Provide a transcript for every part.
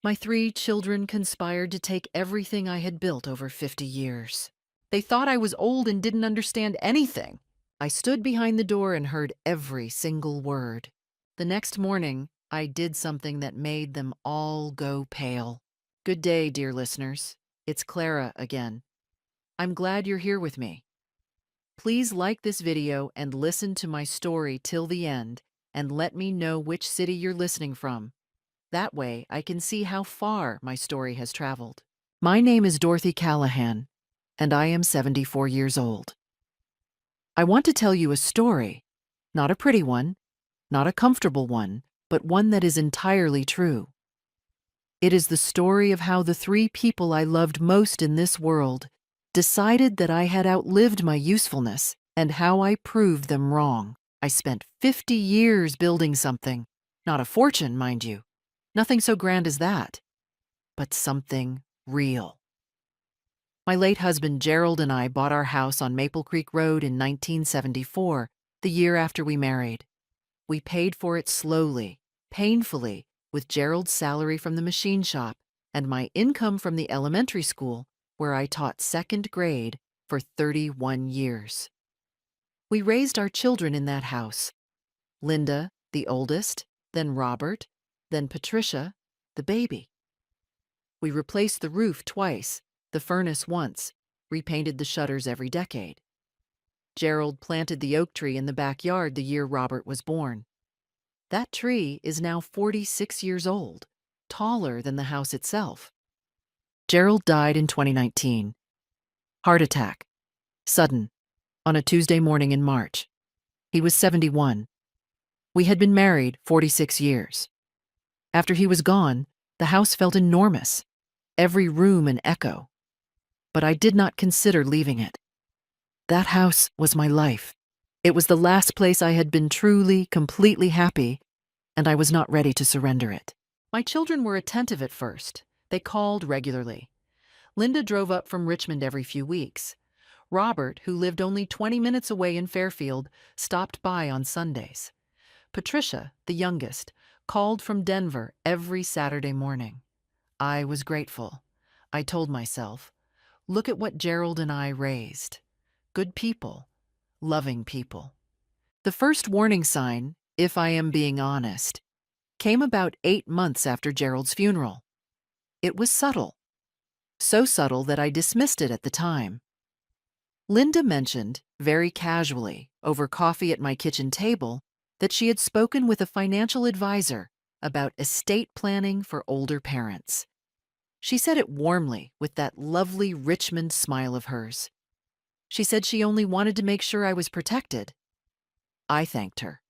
My 3 children conspired to take everything I had built over 50 years. They thought I was old and didn't understand anything. I stood behind the door and heard every single word. The next morning, I did something that made them all go pale. Good day, dear listeners. It's Clara again. I'm glad you're here with me. Please like this video and listen to my story till the end, and let me know which city you're listening from. That way, I can see how far my story has traveled. My name is Dorothy Callahan, and I am 74 years old. I want to tell you a story, not a pretty one, not a comfortable one, but one that is entirely true. It is the story of how the 3 people I loved most in this world decided that I had outlived my usefulness and how I proved them wrong. I spent 50 years building something, not a fortune, mind you. Nothing so grand as that, but something real. My late husband Gerald and I bought our house on Maple Creek Road in 1974, the year after we married. We paid for it slowly, painfully, with Gerald's salary from the machine shop and my income from the elementary school, where I taught 2nd grade for 31 years. We raised our children in that house. Linda, the oldest, then Robert, then Patricia, the baby. We replaced the roof twice, the furnace once, repainted the shutters every decade. Gerald planted the oak tree in the backyard the year Robert was born. That tree is now 46 years old, taller than the house itself. Gerald died in 2019. Heart attack. Sudden. On a Tuesday morning in March. He was 71. We had been married 46 years. After he was gone, the house felt enormous, every room an echo. But I did not consider leaving it. That house was my life. It was the last place I had been truly, completely happy, and I was not ready to surrender it. My children were attentive at first. They called regularly. Linda drove up from Richmond every few weeks. Robert, who lived only 20 minutes away in Fairfield, stopped by on Sundays. Patricia, the youngest, called from Denver every Saturday morning. I was grateful. I told myself, look at what Gerald and I raised. Good people, loving people. The first warning sign, if I am being honest, came about 8 months after Gerald's funeral. It was subtle. So subtle that I dismissed it at the time. Linda mentioned, very casually, over coffee at my kitchen table, that she had spoken with a financial advisor about estate planning for older parents. She said it warmly, with that lovely Richmond smile of hers. She said she only wanted to make sure I was protected. I thanked her.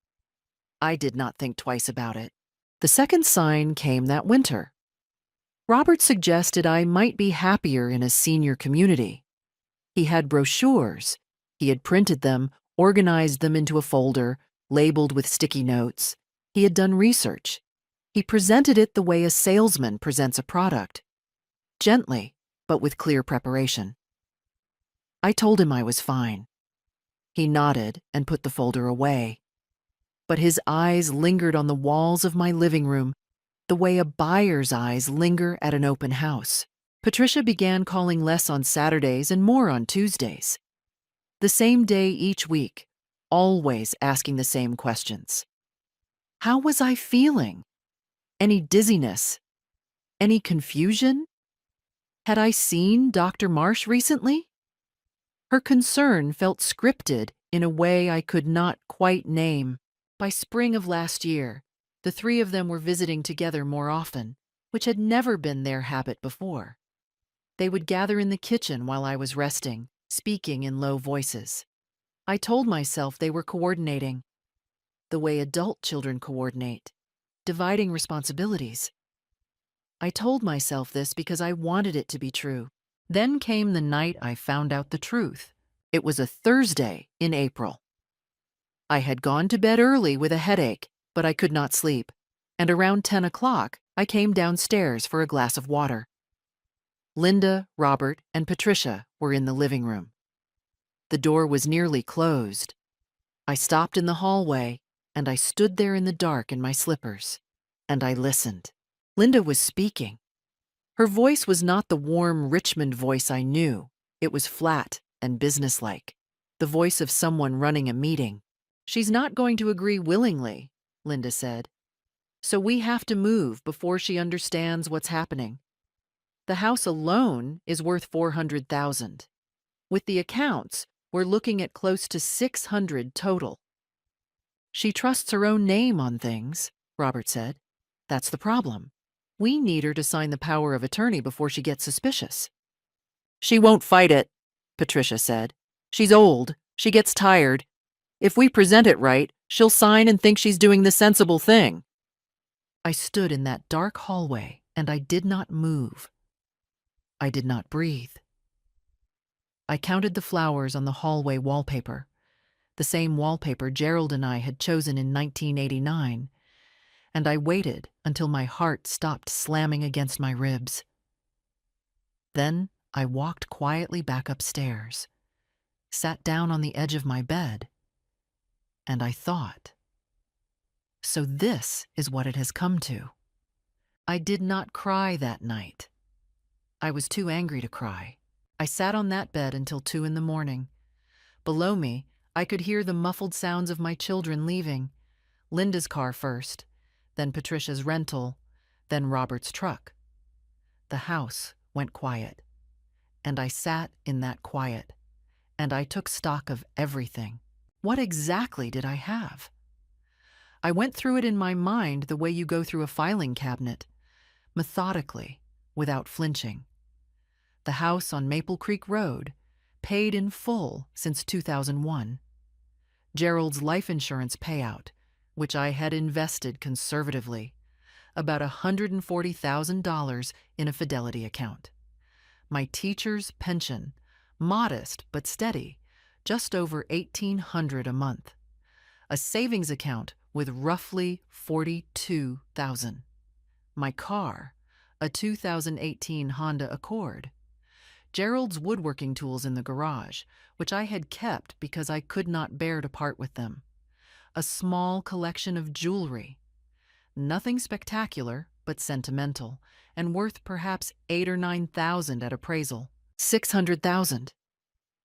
I did not think twice about it. The second sign came that winter. Robert suggested I might be happier in a senior community. He had brochures. He had printed them, organized them into a folder, labeled with sticky notes. He had done research. He presented it the way a salesman presents a product. Gently, but with clear preparation. I told him I was fine. He nodded and put the folder away. But his eyes lingered on the walls of my living room, the way a buyer's eyes linger at an open house. Patricia began calling less on Saturdays and more on Tuesdays. The same day each week, always asking the same questions. How was I feeling? Any dizziness? Any confusion? Had I seen Dr. Marsh recently? Her concern felt scripted in a way I could not quite name. By spring of last year, the 3 of them were visiting together more often, which had never been their habit before. They would gather in the kitchen while I was resting, speaking in low voices. I told myself they were coordinating, the way adult children coordinate, dividing responsibilities. I told myself this because I wanted it to be true. Then came the night I found out the truth. It was a Thursday in April. I had gone to bed early with a headache, but I could not sleep, and around 10 o'clock, I came downstairs for a glass of water. Linda, Robert, and Patricia were in the living room. The door was nearly closed. I stopped in the hallway, and I stood there in the dark in my slippers, and I listened. Linda was speaking. Her voice was not the warm Richmond voice I knew. It was flat and businesslike, the voice of someone running a meeting. "She's not going to agree willingly," Linda said. "So we have to move before she understands what's happening. The house alone is worth $400,000. With the accounts, we're looking at close to $600 total." "She trusts her own name on things," Robert said. "That's the problem. We need her to sign the power of attorney before she gets suspicious." "She won't fight it," Patricia said. "She's old. She gets tired. If we present it right, she'll sign and think she's doing the sensible thing." I stood in that dark hallway, and I did not move. I did not breathe. I counted the flowers on the hallway wallpaper, the same wallpaper Gerald and I had chosen in 1989, and I waited until my heart stopped slamming against my ribs. Then I walked quietly back upstairs, sat down on the edge of my bed, and I thought, so this is what it has come to. I did not cry that night. I was too angry to cry. I sat on that bed until 2 in the morning. Below me, I could hear the muffled sounds of my children leaving. Linda's car first, then Patricia's rental, then Robert's truck. The house went quiet, and I sat in that quiet, and I took stock of everything. What exactly did I have? I went through it in my mind the way you go through a filing cabinet, methodically, without flinching. The house on Maple Creek Road, paid in full since 2001. Gerald's life insurance payout, which I had invested conservatively, about $140,000 in a Fidelity account. My teacher's pension, modest but steady, just over $1,800 a month. A savings account with roughly $42,000. My car, a 2018 Honda Accord. Gerald's woodworking tools in the garage, which I had kept because I could not bear to part with them. A small collection of jewelry. Nothing spectacular, but sentimental, and worth perhaps $8,000 or $9,000 at appraisal. $600,000.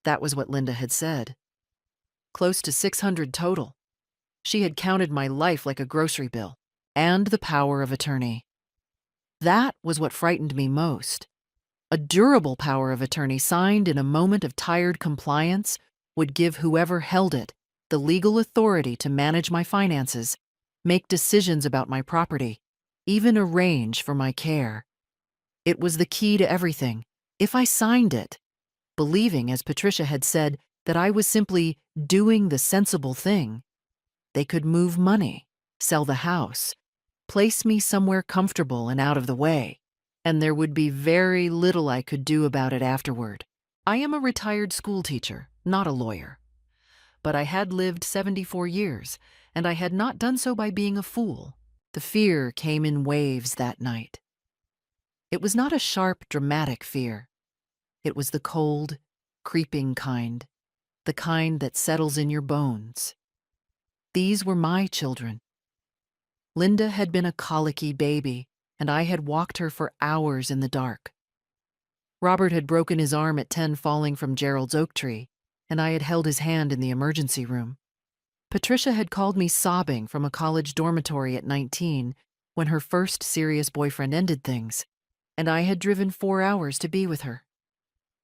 That was what Linda had said. Close to $600 total. She had counted my life like a grocery bill, and the power of attorney. That was what frightened me most. A durable power of attorney signed in a moment of tired compliance would give whoever held it the legal authority to manage my finances, make decisions about my property, even arrange for my care. It was the key to everything. If I signed it, believing, as Patricia had said, that I was simply doing the sensible thing, they could move money, sell the house, place me somewhere comfortable and out of the way, and there would be very little I could do about it afterward. I am a retired school teacher, not a lawyer. But I had lived 74 years, and I had not done so by being a fool. The fear came in waves that night. It was not a sharp, dramatic fear. It was the cold, creeping kind, the kind that settles in your bones. These were my children. Linda had been a colicky baby, and I had walked her for hours in the dark. Robert had broken his arm at 10 falling from Gerald's oak tree, and I had held his hand in the emergency room. Patricia had called me sobbing from a college dormitory at 19 when her first serious boyfriend ended things, and I had driven 4 hours to be with her.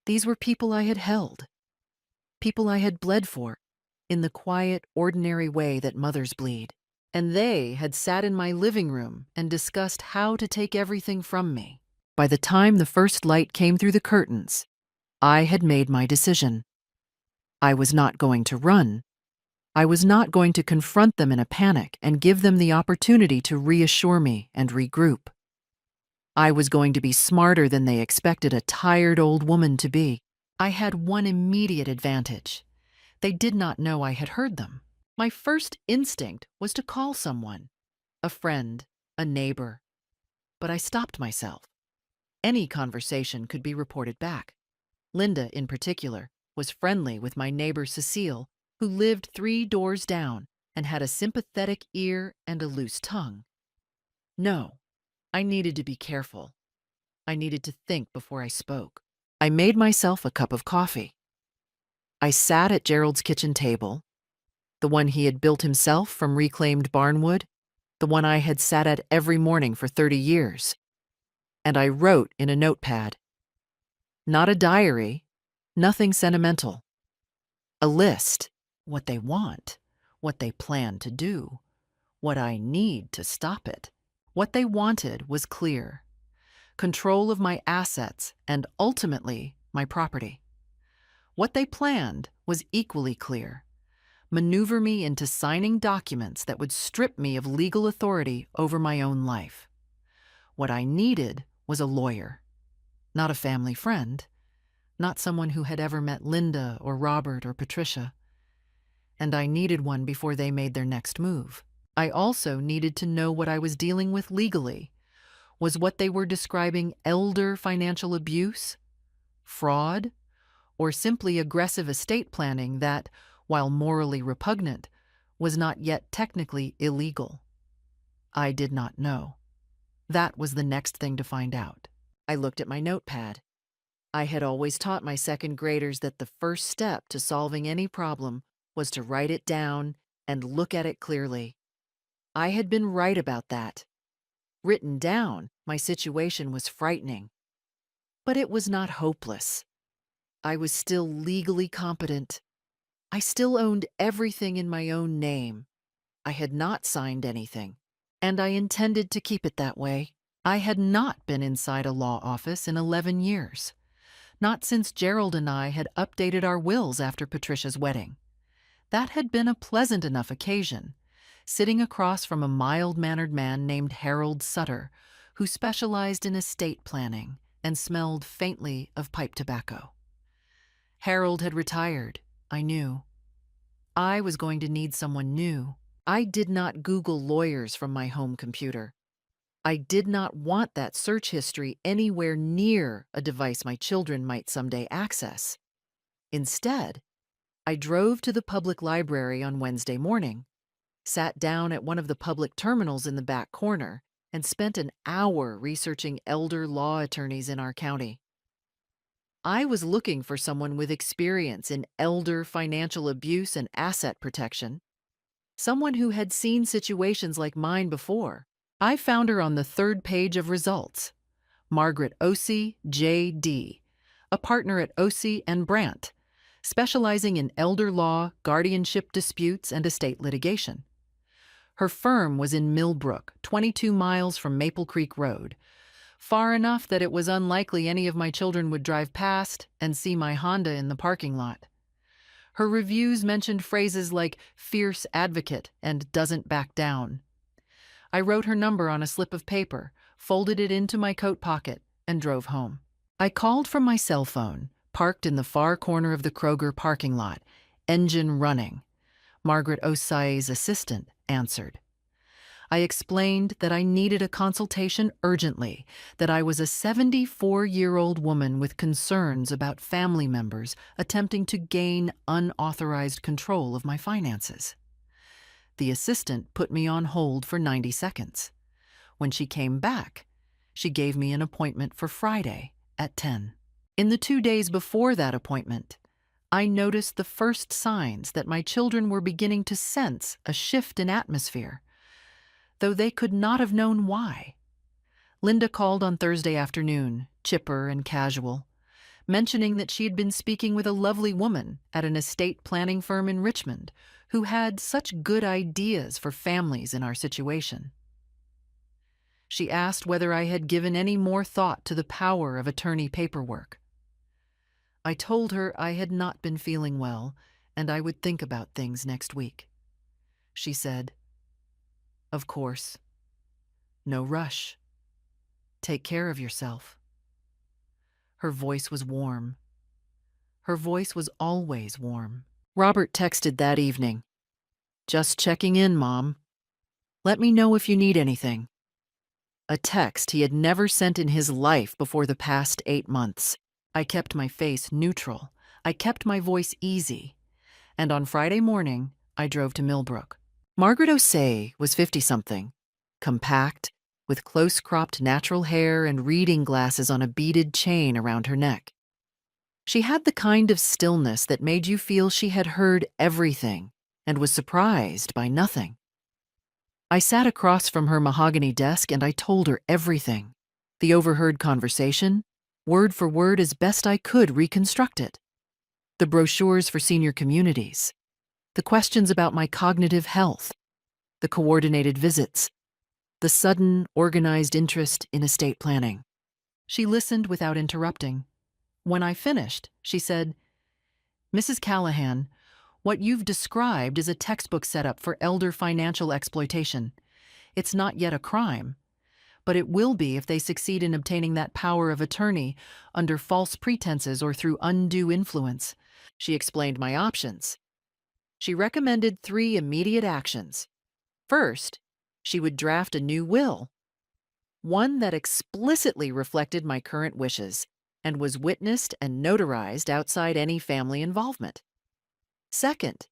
These were people I had held, people I had bled for, in the quiet, ordinary way that mothers bleed. And they had sat in my living room and discussed how to take everything from me. By the time the first light came through the curtains, I had made my decision. I was not going to run. I was not going to confront them in a panic and give them the opportunity to reassure me and regroup. I was going to be smarter than they expected a tired old woman to be. I had one immediate advantage. They did not know I had heard them. My first instinct was to call someone, a friend, a neighbor. But I stopped myself. Any conversation could be reported back. Linda, in particular, was friendly with my neighbor Cecile, who lived 3 doors down and had a sympathetic ear and a loose tongue. No, I needed to be careful. I needed to think before I spoke. I made myself a cup of coffee. I sat at Gerald's kitchen table, the one he had built himself from reclaimed barnwood, the one I had sat at every morning for 30 years. And I wrote in a notepad. Not a diary, nothing sentimental. A list, what they want, what they plan to do, what I need to stop it. What they wanted was clear: control of my assets and ultimately my property. What they planned was equally clear: maneuver me into signing documents that would strip me of legal authority over my own life. What I needed was a lawyer, not a family friend, not someone who had ever met Linda or Robert or Patricia. And I needed one before they made their next move. I also needed to know what I was dealing with legally. Was what they were describing elder financial abuse, fraud, or simply aggressive estate planning that, while morally repugnant, was not yet technically illegal? I did not know. That was the next thing to find out. I looked at my notepad. I had always taught my second graders that the first step to solving any problem was to write it down and look at it clearly. I had been right about that. Written down, my situation was frightening. But it was not hopeless. I was still legally competent. I still owned everything in my own name. I had not signed anything, and I intended to keep it that way. I had not been inside a law office in 11 years. Not since Gerald and I had updated our wills after Patricia's wedding. That had been a pleasant enough occasion, sitting across from a mild-mannered man named Harold Sutter, who specialized in estate planning and smelled faintly of pipe tobacco. Harold had retired, I knew. I was going to need someone new. I did not Google lawyers from my home computer. I did not want that search history anywhere near a device my children might someday access. Instead, I drove to the public library on Wednesday morning, sat down at one of the public terminals in the back corner, and spent an hour researching elder law attorneys in our county. I was looking for someone with experience in elder financial abuse and asset protection, someone who had seen situations like mine before. I found her on the third page of results. Margaret Ossie, J.D., a partner at Ossie and Brandt, specializing in elder law, guardianship disputes, and estate litigation. Her firm was in Millbrook, 22 miles from Maple Creek Road, far enough that it was unlikely any of my children would drive past and see my Honda in the parking lot. Her reviews mentioned phrases like fierce advocate and doesn't back down. I wrote her number on a slip of paper, folded it into my coat pocket, and drove home. I called from my cell phone, parked in the far corner of the Kroger parking lot, engine running. Margaret Ossie's assistant answered. I explained that I needed a consultation urgently, that I was a 74-year-old woman with concerns about family members attempting to gain unauthorized control of my finances. The assistant put me on hold for 90 seconds. When she came back, she gave me an appointment for Friday at 10. In the 2 days before that appointment, I noticed the first signs that my children were beginning to sense a shift in atmosphere, though they could not have known why. Linda called on Thursday afternoon, chipper and casual, mentioning that she had been speaking with a lovely woman at an estate planning firm in Richmond who had such good ideas for families in our situation. She asked whether I had given any more thought to the power of attorney paperwork. I told her I had not been feeling well and I would think about things next week. She said, "Of course. No rush. Take care of yourself." Her voice was warm. Her voice was always warm. Robert texted that evening. "Just checking in, Mom. Let me know if you need anything." A text he had never sent in his life before the past 8 months. I kept my face neutral. I kept my voice easy. And on Friday morning, I drove to Millbrook. Margaret Ossie was 50-something, compact, with close-cropped natural hair and reading glasses on a beaded chain around her neck. She had the kind of stillness that made you feel she had heard everything and was surprised by nothing. I sat across from her mahogany desk and I told her everything. The overheard conversation, word for word as best I could reconstruct it. The brochures for senior communities, the questions about my cognitive health, the coordinated visits, the sudden, organized interest in estate planning. She listened without interrupting. When I finished, she said, "Mrs. Callahan, what you've described is a textbook setup for elder financial exploitation. It's not yet a crime, but it will be if they succeed in obtaining that power of attorney under false pretenses or through undue influence." She explained my options. She recommended 3 immediate actions. First, she would draft a new will, one that explicitly reflected my current wishes and was witnessed and notarized outside any family involvement. Second,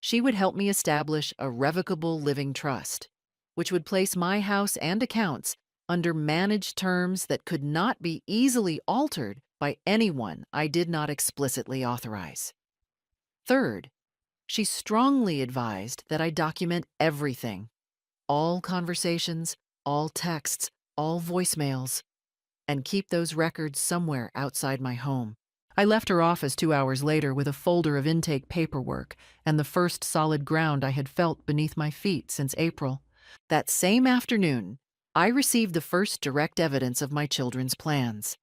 she would help me establish a revocable living trust, which would place my house and accounts under managed terms that could not be easily altered by anyone I did not explicitly authorize. Third, she strongly advised that I document everything, all conversations, all texts, all voicemails, and keep those records somewhere outside my home. I left her office 2 hours later with a folder of intake paperwork and the first solid ground I had felt beneath my feet since April. That same afternoon, I received the first direct evidence of my children's plans.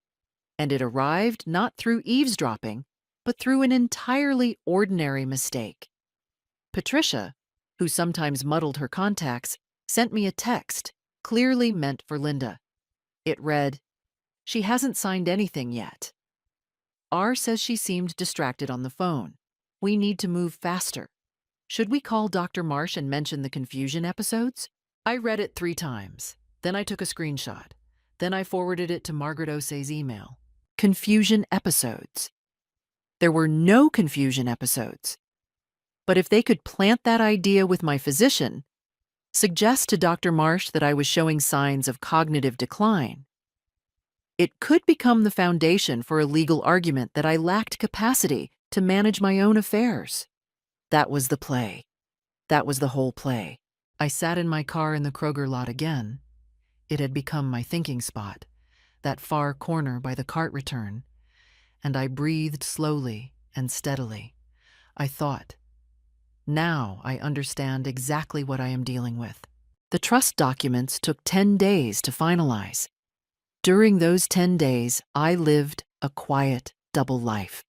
And it arrived not through eavesdropping, but through an entirely ordinary mistake. Patricia, who sometimes muddled her contacts, sent me a text, clearly meant for Linda. It read, "She hasn't signed anything yet. R says she seemed distracted on the phone. We need to move faster. Should we call Dr. Marsh and mention the confusion episodes?" I read it 3 times. Then I took a screenshot. Then I forwarded it to Margaret Osei's email. Confusion episodes. There were no confusion episodes. But if they could plant that idea with my physician, suggest to Dr. Marsh that I was showing signs of cognitive decline, it could become the foundation for a legal argument that I lacked capacity to manage my own affairs. That was the play. That was the whole play. I sat in my car in the Kroger lot again. It had become my thinking spot, that far corner by the cart return, and I breathed slowly and steadily. I thought, now I understand exactly what I am dealing with. The trust documents took 10 days to finalize. During those 10 days, I lived a quiet double life.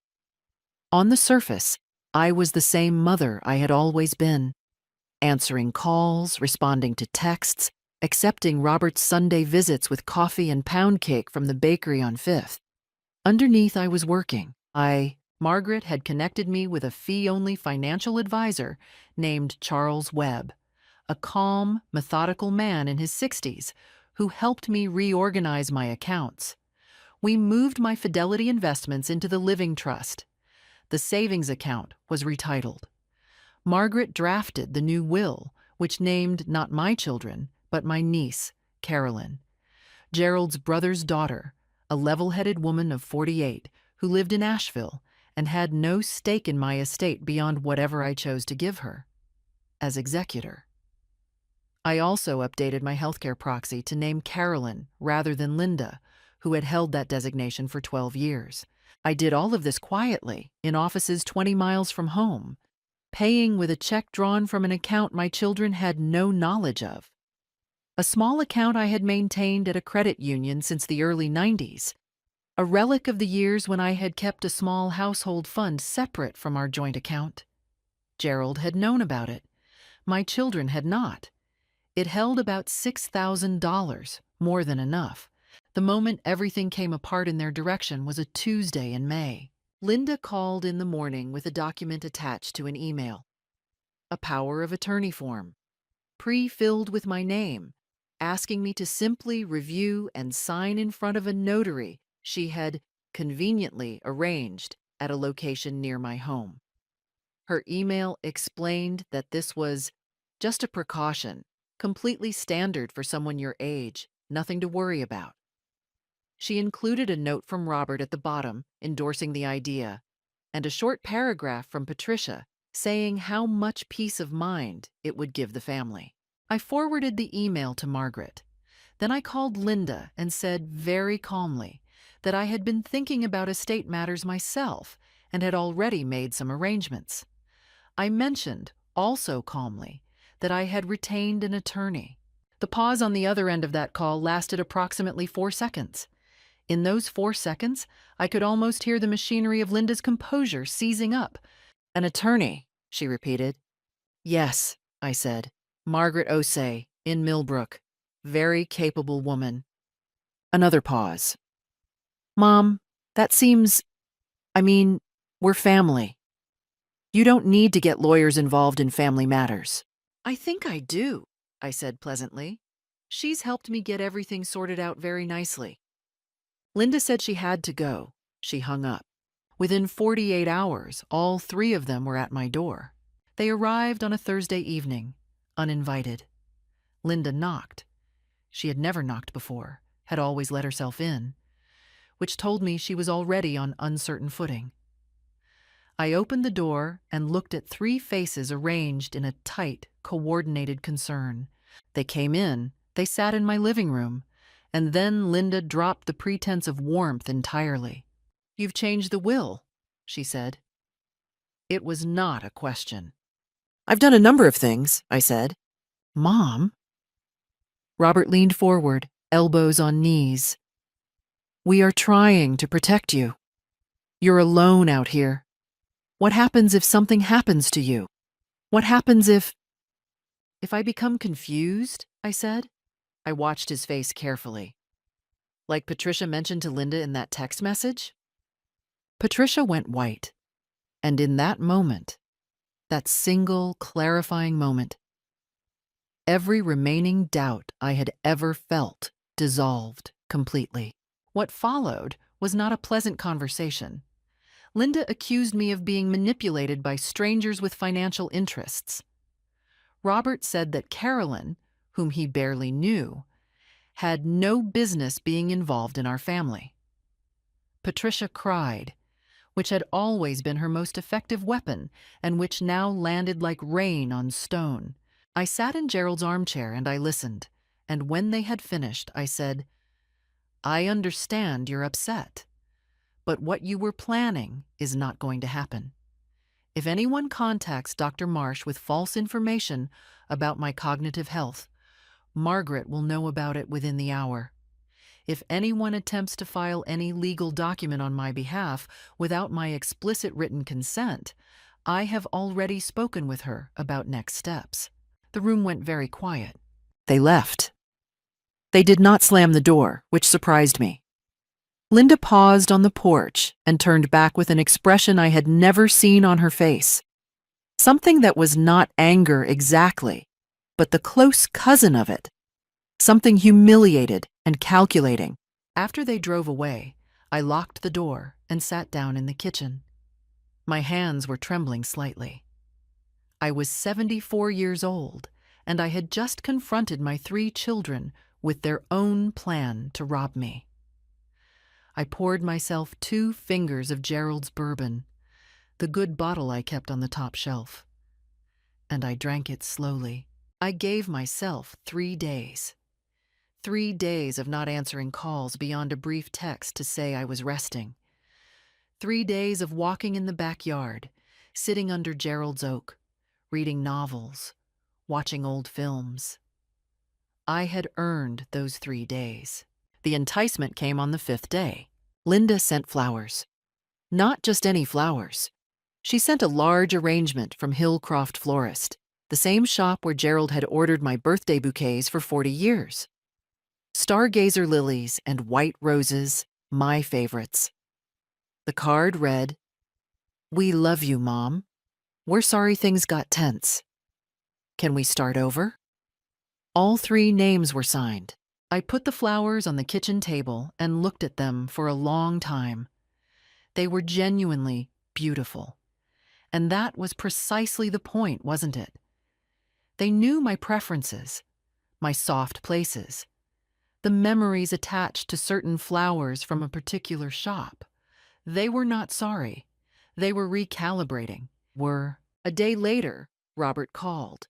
On the surface, I was the same mother I had always been, answering calls, responding to texts, accepting Robert's Sunday visits with coffee and pound cake from the bakery on 5th. Underneath, I was working. Margaret had connected me with a fee-only financial advisor named Charles Webb, a calm, methodical man in his 60s who helped me reorganize my accounts. We moved my Fidelity investments into the Living Trust. The savings account was retitled. Margaret drafted the new will, which named not my children, but my niece, Carolyn, Gerald's brother's daughter, a level-headed woman of 48 who lived in Asheville and had no stake in my estate beyond whatever I chose to give her, as executor. I also updated my healthcare proxy to name Carolyn rather than Linda, who had held that designation for 12 years. I did all of this quietly, in offices 20 miles from home, paying with a check drawn from an account my children had no knowledge of. A small account I had maintained at a credit union since the early 90s, a relic of the years when I had kept a small household fund separate from our joint account. Gerald had known about it. My children had not. It held about $6,000, more than enough. The moment everything came apart in their direction was a Tuesday in May. Linda called in the morning with a document attached to an email. A power of attorney form, pre-filled with my name, asking me to simply review and sign in front of a notary she had conveniently arranged at a location near my home. Her email explained that this was just a precaution, completely standard for someone your age. Nothing to worry about. She included a note from Robert at the bottom endorsing the idea, and a short paragraph from Patricia saying how much peace of mind it would give the family. I forwarded the email to Margaret. Then I called Linda and said very calmly that I had been thinking about estate matters myself and had already made some arrangements. I mentioned, also calmly, that I had retained an attorney. The pause on the other end of that call lasted approximately 4 seconds. In those 4 seconds, I could almost hear the machinery of Linda's composure seizing up. "An attorney," she repeated. "Yes," I said. "Margaret Osei, in Millbrook. Very capable woman." Another pause. "Mom, that seems... I mean, we're family. You don't need to get lawyers involved in family matters." "I think I do," I said pleasantly. "She's helped me get everything sorted out very nicely." Linda said she had to go. She hung up. Within 48 hours, all 3 of them were at my door. They arrived on a Thursday evening, uninvited. Linda knocked. She had never knocked before, had always let herself in, which told me she was already on uncertain footing. I opened the door and looked at 3 faces arranged in a tight, coordinated concern. They came in, they sat in my living room, and then Linda dropped the pretense of warmth entirely. "You've changed the will," she said. It was not a question. "I've done a number of things," I said. "Mom?" Robert leaned forward, elbows on knees. "We are trying to protect you. You're alone out here. What happens if something happens to you? What happens if..." "If I become confused?" I said. I watched his face carefully. "Like Patricia mentioned to Linda in that text message?" Patricia went white. And in that moment, that single clarifying moment, every remaining doubt I had ever felt dissolved completely. What followed was not a pleasant conversation. Linda accused me of being manipulated by strangers with financial interests. Robert said that Carolyn, whom he barely knew, had no business being involved in our family. Patricia cried, which had always been her most effective weapon and which now landed like rain on stone. I sat in Gerald's armchair and I listened, and when they had finished, I said, "I understand you're upset, but what you were planning is not going to happen. If anyone contacts Dr. Marsh with false information about my cognitive health, Margaret will know about it within the hour. If anyone attempts to file any legal document on my behalf without my explicit written consent, I have already spoken with her about next steps." The room went very quiet. They left. They did not slam the door, which surprised me. Linda paused on the porch and turned back with an expression I had never seen on her face. Something that was not anger exactly, but the close cousin of it. Something humiliated and calculating. After they drove away, I locked the door and sat down in the kitchen. My hands were trembling slightly. I was 74 years old, and I had just confronted my 3 children with their own plan to rob me. I poured myself 2 fingers of Gerald's bourbon, the good bottle I kept on the top shelf, and I drank it slowly. I gave myself 3 days. 3 days of not answering calls beyond a brief text to say I was resting. 3 days of walking in the backyard, sitting under Gerald's oak, reading novels, watching old films. I had earned those 3 days. The enticement came on the 5th day. Linda sent flowers. Not just any flowers. She sent a large arrangement from Hillcroft Florist, the same shop where Gerald had ordered my birthday bouquets for 40 years. Stargazer lilies and white roses, my favorites. The card read, "We love you, Mom. We're sorry things got tense. Can we start over?" All 3 names were signed. I put the flowers on the kitchen table and looked at them for a long time. They were genuinely beautiful. And that was precisely the point, wasn't it? They knew my preferences, my soft places, the memories attached to certain flowers from a particular shop. They were not sorry. They were recalibrating. A day later, Robert called.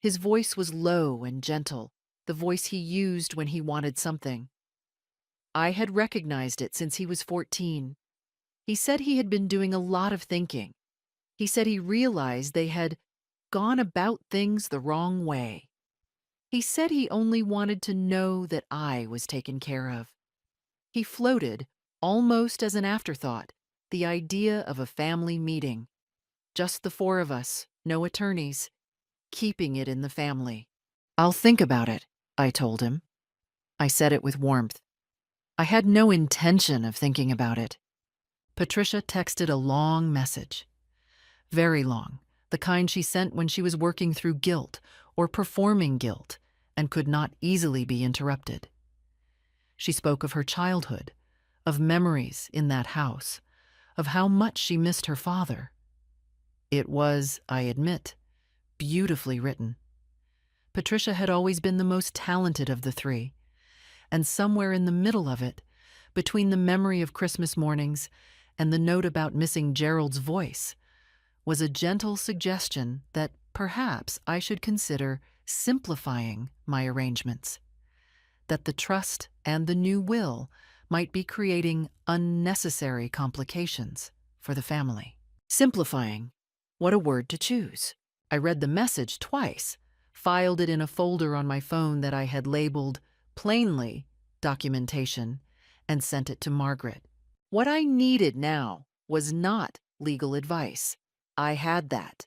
His voice was low and gentle, the voice he used when he wanted something. I had recognized it since he was 14. He said he had been doing a lot of thinking. He said he realized they had gone about things the wrong way. He said he only wanted to know that I was taken care of. He floated, almost as an afterthought, the idea of a family meeting. Just the four of us, no attorneys, keeping it in the family. "I'll think about it," I told him. I said it with warmth. I had no intention of thinking about it. Patricia texted a long message. Very long, the kind she sent when she was working through guilt or performing guilt and could not easily be interrupted. She spoke of her childhood, of memories in that house, of how much she missed her father. It was, I admit, beautifully written. Patricia had always been the most talented of the three, and somewhere in the middle of it, between the memory of Christmas mornings and the note about missing Gerald's voice, was a gentle suggestion that perhaps I should consider simplifying my arrangements, that the trust and the new will might be creating unnecessary complications for the family. Simplifying. What a word to choose. I read the message twice, filed it in a folder on my phone that I had labeled plainly documentation, and sent it to Margaret. What I needed now was not legal advice. I had that.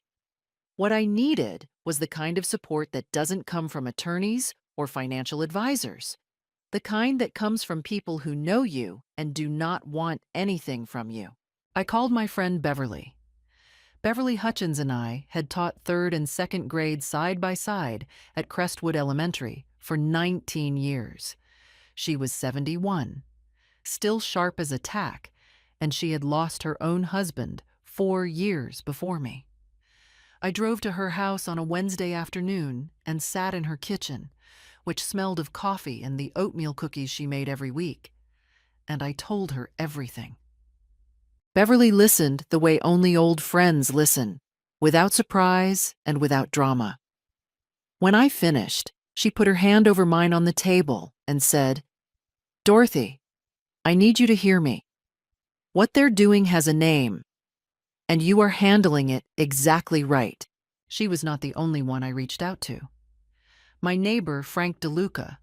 What I needed was the kind of support that doesn't come from attorneys or financial advisors, the kind that comes from people who know you and do not want anything from you. I called my friend Beverly. Beverly Hutchins and I had taught third and second grade side by side at Crestwood Elementary for 19 years. She was 71, still sharp as a tack, and she had lost her own husband 4 years before me. I drove to her house on a Wednesday afternoon and sat in her kitchen, which smelled of coffee and the oatmeal cookies she made every week, and I told her everything. Beverly listened the way only old friends listen, without surprise and without drama. When I finished, she put her hand over mine on the table and said, "Dorothy, I need you to hear me. What they're doing has a name, and you are handling it exactly right." She was not the only one I reached out to. My neighbor, Frank DeLuca,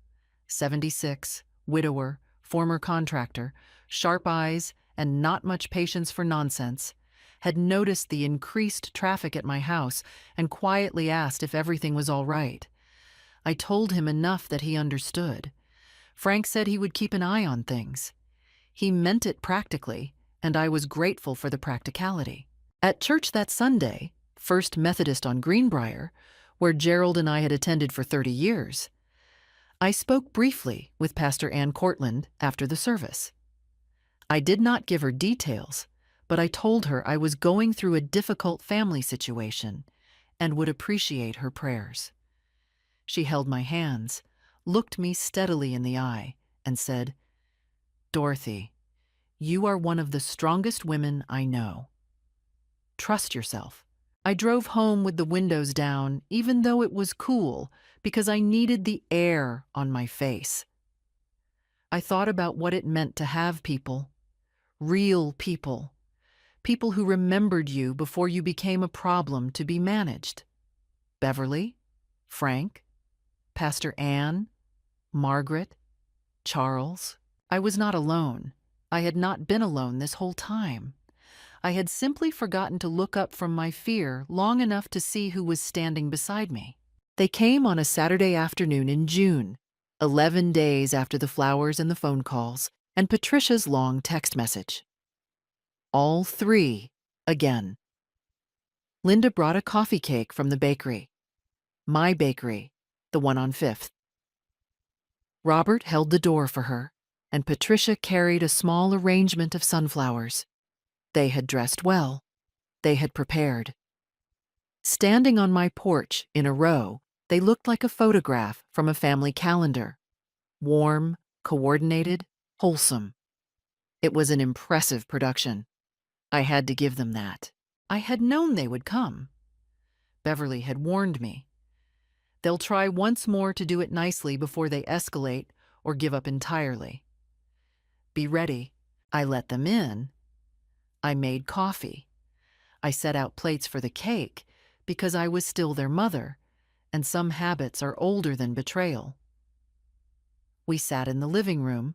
76, widower, former contractor, sharp eyes, and not much patience for nonsense, had noticed the increased traffic at my house and quietly asked if everything was all right. I told him enough that he understood. Frank said he would keep an eye on things. He meant it practically, and I was grateful for the practicality. At church that Sunday, First Methodist on Greenbrier, where Gerald and I had attended for 30 years, I spoke briefly with Pastor Ann Cortland after the service. I did not give her details, but I told her I was going through a difficult family situation and would appreciate her prayers. She held my hands, looked me steadily in the eye, and said, "Dorothy, you are one of the strongest women I know. Trust yourself." I drove home with the windows down, even though it was cool, because I needed the air on my face. I thought about what it meant to have people, real people, people who remembered you before you became a problem to be managed. Beverly, Frank, Pastor Ann, Margaret, Charles. I was not alone. I had not been alone this whole time. I had simply forgotten to look up from my fear long enough to see who was standing beside me. They came on a Saturday afternoon in June, 11 days after the flowers and the phone calls and Patricia's long text message. All three, again. Linda brought a coffee cake from the bakery. My bakery, the one on 5th. Robert held the door for her, and Patricia carried a small arrangement of sunflowers. They had dressed well. They had prepared. Standing on my porch in a row, they looked like a photograph from a family calendar. Warm, coordinated, wholesome. It was an impressive production. I had to give them that. I had known they would come. Beverly had warned me. They'll try once more to do it nicely before they escalate or give up entirely. Be ready. I let them in. I made coffee. I set out plates for the cake because I was still their mother, and some habits are older than betrayal. We sat in the living room,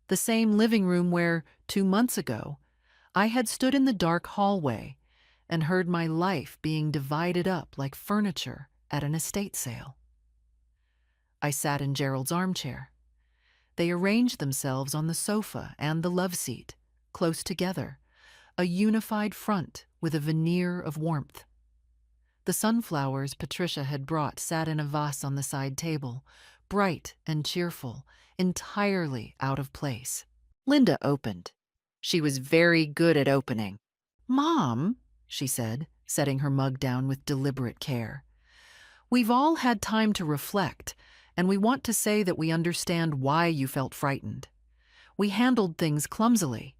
the same living room where, 2 months ago, I had stood in the dark hallway and heard my life being divided up like furniture at an estate sale. I sat in Gerald's armchair. They arranged themselves on the sofa and the love seat, close together, a unified front with a veneer of warmth. The sunflowers Patricia had brought sat in a vase on the side table, bright and cheerful, entirely out of place. Linda opened. She was very good at opening. "Mom," she said, setting her mug down with deliberate care, "we've all had time to reflect, and we want to say that we understand why you felt frightened. We handled things clumsily.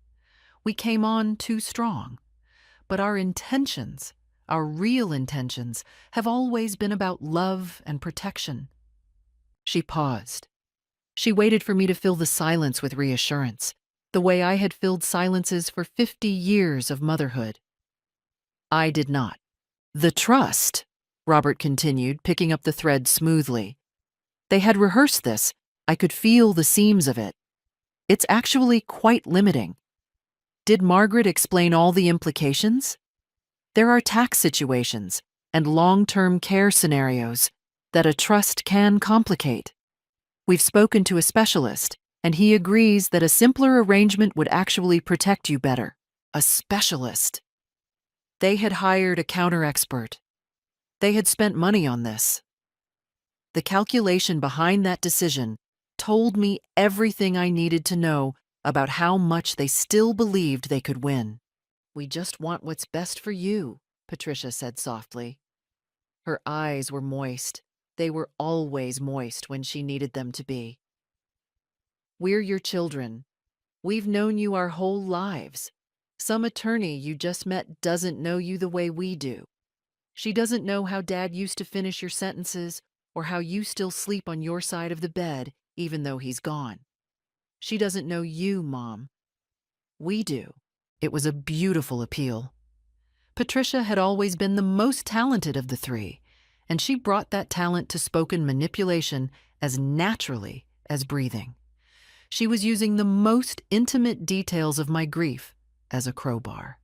We came on too strong. But our intentions, our real intentions, have always been about love and protection." She paused. She waited for me to fill the silence with reassurance, the way I had filled silences for 50 years of motherhood. I did not. "The trust," Robert continued, picking up the thread smoothly. "They had rehearsed this. I could feel the seams of it. It's actually quite limiting. Did Margaret explain all the implications? There are tax situations and long-term care scenarios that a trust can complicate. We've spoken to a specialist, and he agrees that a simpler arrangement would actually protect you better." A specialist. They had hired a counter-expert. They had spent money on this. The calculation behind that decision told me everything I needed to know about how much they still believed they could win. "We just want what's best for you," Patricia said softly. Her eyes were moist. They were always moist when she needed them to be. "We're your children. We've known you our whole lives. Some attorney you just met doesn't know you the way we do. She doesn't know how Dad used to finish your sentences or how you still sleep on your side of the bed even though he's gone. She doesn't know you, Mom. We do." It was a beautiful appeal. Patricia had always been the most talented of the three, and she brought that talent to spoken manipulation as naturally as breathing. She was using the most intimate details of my grief as a crowbar.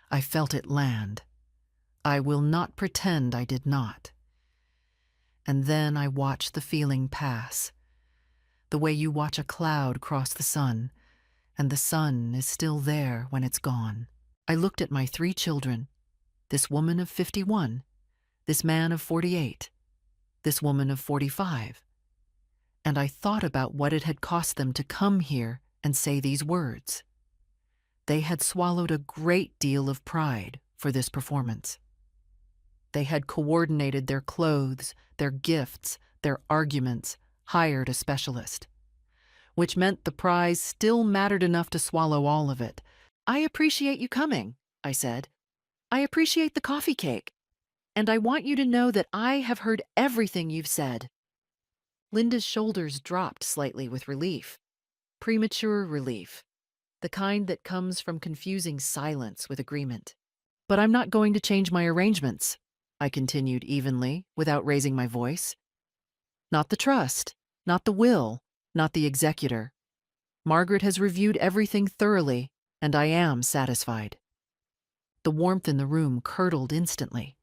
I felt it land. I will not pretend I did not. And then I watched the feeling pass, the way you watch a cloud cross the sun, and the sun is still there when it's gone. I looked at my 3 children, this woman of 51, this man of 48, this woman of 45, and I thought about what it had cost them to come here and say these words. They had swallowed a great deal of pride for this performance. They had coordinated their clothes, their gifts, their arguments, hired a specialist, which meant the prize still mattered enough to swallow all of it. "I appreciate you coming," I said. "I appreciate the coffee cake. And I want you to know that I have heard everything you've said." Linda's shoulders dropped slightly with relief. Premature relief. The kind that comes from confusing silence with agreement. "But I'm not going to change my arrangements," I continued evenly, without raising my voice. "Not the trust, not the will, not the executor. Margaret has reviewed everything thoroughly, and I am satisfied." The warmth in the room curdled instantly,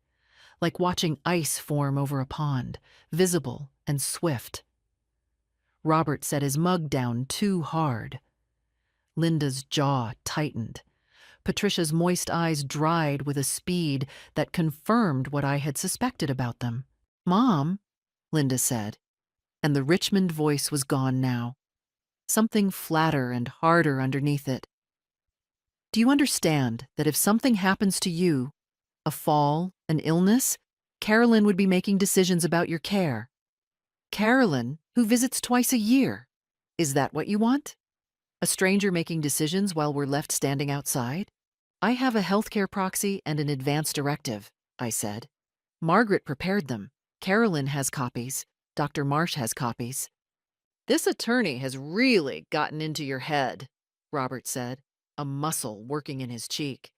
like watching ice form over a pond, visible and swift. Robert set his mug down too hard. Linda's jaw tightened. Patricia's moist eyes dried with a speed that confirmed what I had suspected about them. "Mom," Linda said, and the Richmond voice was gone now. Something flatter and harder underneath it. "Do you understand that if something happens to you, a fall, an illness, Carolyn would be making decisions about your care? Carolyn, who visits twice a year. Is that what you want? A stranger making decisions while we're left standing outside? I have a healthcare proxy and an advance directive, I said. Margaret prepared them. Carolyn has copies. Dr. Marsh has copies. This attorney has really gotten into your head, Robert said, a muscle working in his cheek.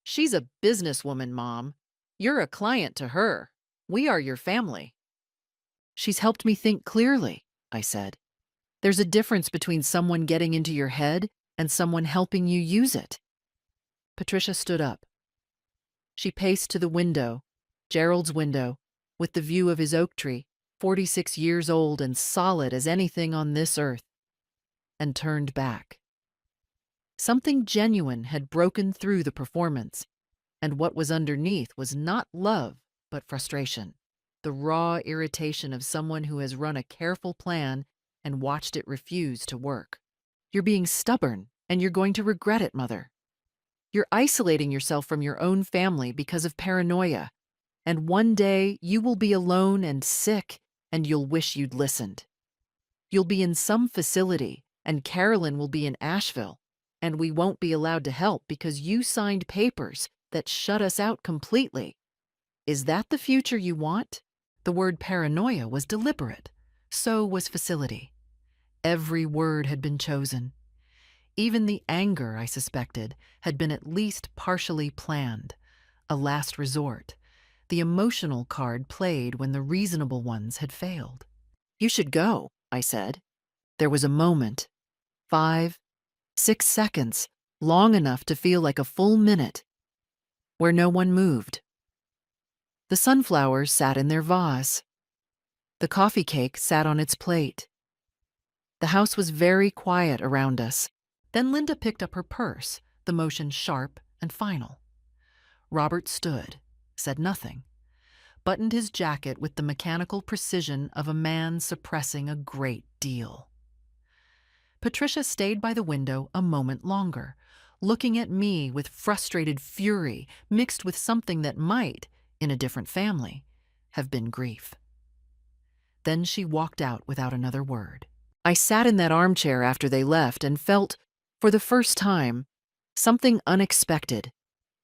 She's a businesswoman, Mom. You're a client to her. We are your family. She's helped me think clearly, I said. There's a difference between someone getting into your head and someone helping you use it. Patricia stood up. She paced to the window, Gerald's window, with the view of his oak tree, 46 years old and solid as anything on this earth, and turned back. Something genuine had broken through the performance, and what was underneath was not love, but frustration. The raw irritation of someone who has run a careful plan and watched it refuse to work. You're being stubborn, and you're going to regret it, Mother. You're isolating yourself from your own family because of paranoia, and one day you will be alone and sick, and you'll wish you'd listened. You'll be in some facility, and Carolyn will be in Asheville, and we won't be allowed to help because you signed papers that shut us out completely. Is that the future you want? The word paranoia was deliberate. So was facility. Every word had been chosen. Even the anger, I suspected, had been at least partially planned. A last resort. The emotional card played when the reasonable ones had failed. You should go, I said. There was a moment. 5, 6 seconds, long enough to feel like a full minute, where no one moved. The sunflowers sat in their vase. The coffee cake sat on its plate. The house was very quiet around us. Then Linda picked up her purse, the motion sharp and final. Robert stood, said nothing, buttoned his jacket with the mechanical precision of a man suppressing a great deal. Patricia stayed by the window a moment longer, looking at me with frustrated fury mixed with something that might, in a different family, have been grief. Then she walked out without another word. I sat in that armchair after they left and felt, for the first time, something unexpected.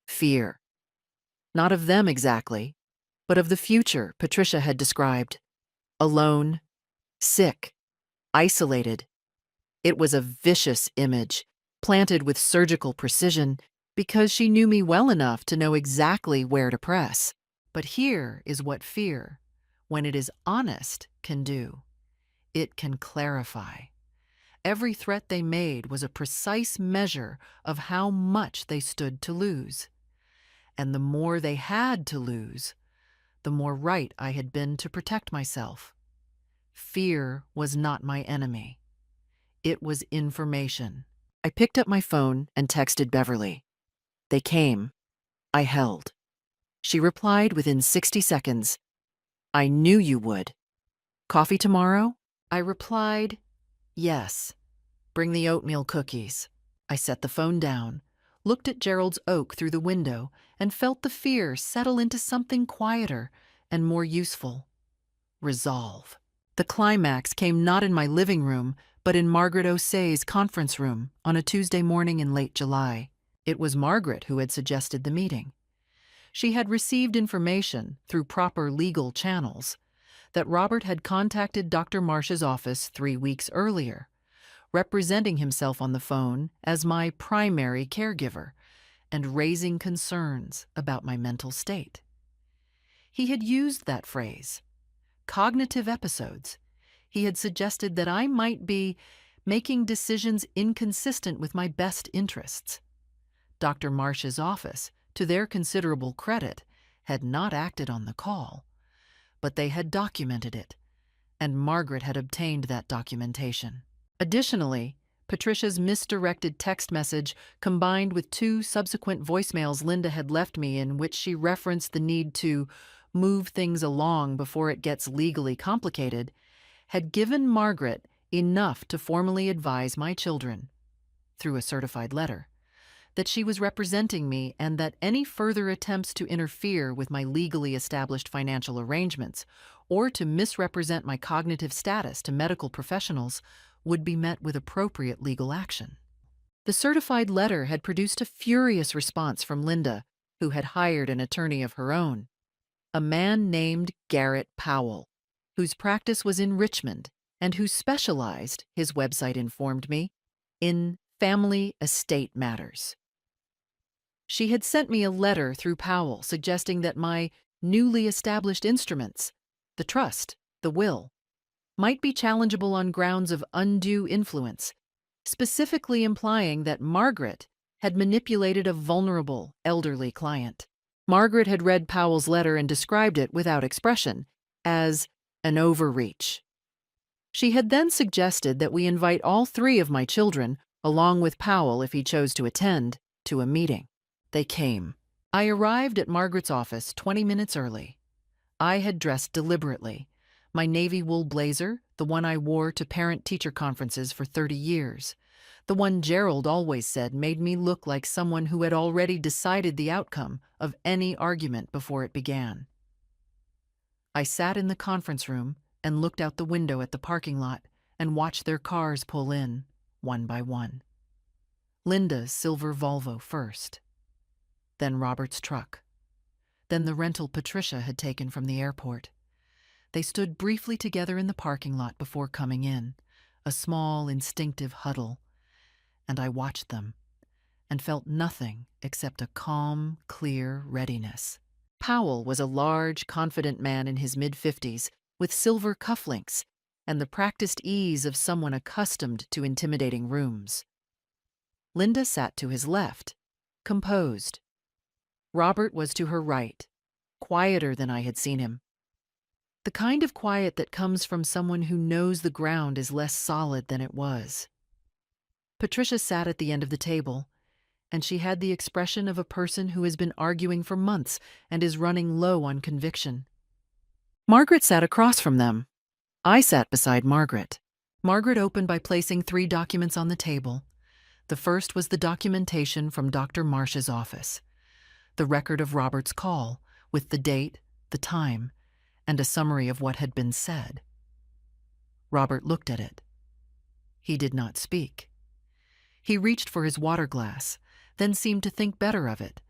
Fear. Not of them exactly, but of the future Patricia had described. Alone, sick, isolated. It was a vicious image, planted with surgical precision, because she knew me well enough to know exactly where to press. But here is what fear, when it is honest, can do. It can clarify. Every threat they made was a precise measure of how much they stood to lose. And the more they had to lose, the more right I had been to protect myself. Fear was not my enemy. It was information. I picked up my phone and texted Beverly. They came. I held. She replied within 60 seconds. I knew you would. Coffee tomorrow? I replied, yes. Bring the oatmeal cookies. I set the phone down, looked at Gerald's oak through the window, and felt the fear settle into something quieter and more useful. Resolve. The climax came not in my living room, but in Margaret O'Sea's conference room on a Tuesday morning in late July. It was Margaret who had suggested the meeting. She had received information, through proper legal channels, that Robert had contacted Dr. Marsh's office 3 weeks earlier, representing himself on the phone as my primary caregiver and raising concerns about my mental state. He had used that phrase, cognitive episodes. He had suggested that I might be making decisions inconsistent with my best interests. Dr. Marsh's office, to their considerable credit, had not acted on the call, but they had documented it, and Margaret had obtained that documentation. Additionally, Patricia's misdirected text message, combined with 2 subsequent voicemails Linda had left me in which she referenced the need to move things along before it gets legally complicated, had given Margaret enough to formally advise my children, through a certified letter, that she was representing me and that any further attempts to interfere with my legally established financial arrangements or to misrepresent my cognitive status to medical professionals would be met with appropriate legal action. The certified letter had produced a furious response from Linda, who had hired an attorney of her own, a man named Garrett Powell, whose practice was in Richmond and who specialized, his website informed me, in family estate matters. She had sent me a letter through Powell suggesting that my newly established instruments, the trust, the will, might be challengeable on grounds of undue influence, specifically implying that Margaret had manipulated a vulnerable, elderly client. Margaret had read Powell's letter and described it without expression as an overreach. She had then suggested that we invite all three of my children, along with Powell if he chose to attend, to a meeting. They came. I arrived at Margaret's office 20 minutes early. I had dressed deliberately. My navy wool blazer, the one I wore to parent-teacher conferences for 30 years. The one Gerald always said made me look like someone who had already decided the outcome of any argument before it began. I sat in the conference room and looked out the window at the parking lot and watched their cars pull in, one by one. Linda's silver Volvo first, then Robert's truck, then the rental Patricia had taken from the airport. They stood briefly together in the parking lot before coming in, a small, instinctive huddle, and I watched them and felt nothing except a calm, clear readiness. Powell was a large, confident man in his mid-50s with silver cufflinks and the practiced ease of someone accustomed to intimidating rooms. Linda sat to his left, composed. Robert was to her right, quieter than I had seen him. The kind of quiet that comes from someone who knows the ground is less solid than it was. Patricia sat at the end of the table, and she had the expression of a person who has been arguing for months and is running low on conviction. Margaret sat across from them. I sat beside Margaret. Margaret opened by placing 3 documents on the table. The first was the documentation from Dr. Marsh's office, the record of Robert's call, with the date, the time, and a summary of what had been said. Robert looked at it. He did not speak. He reached for his water glass, then seemed to think better of it,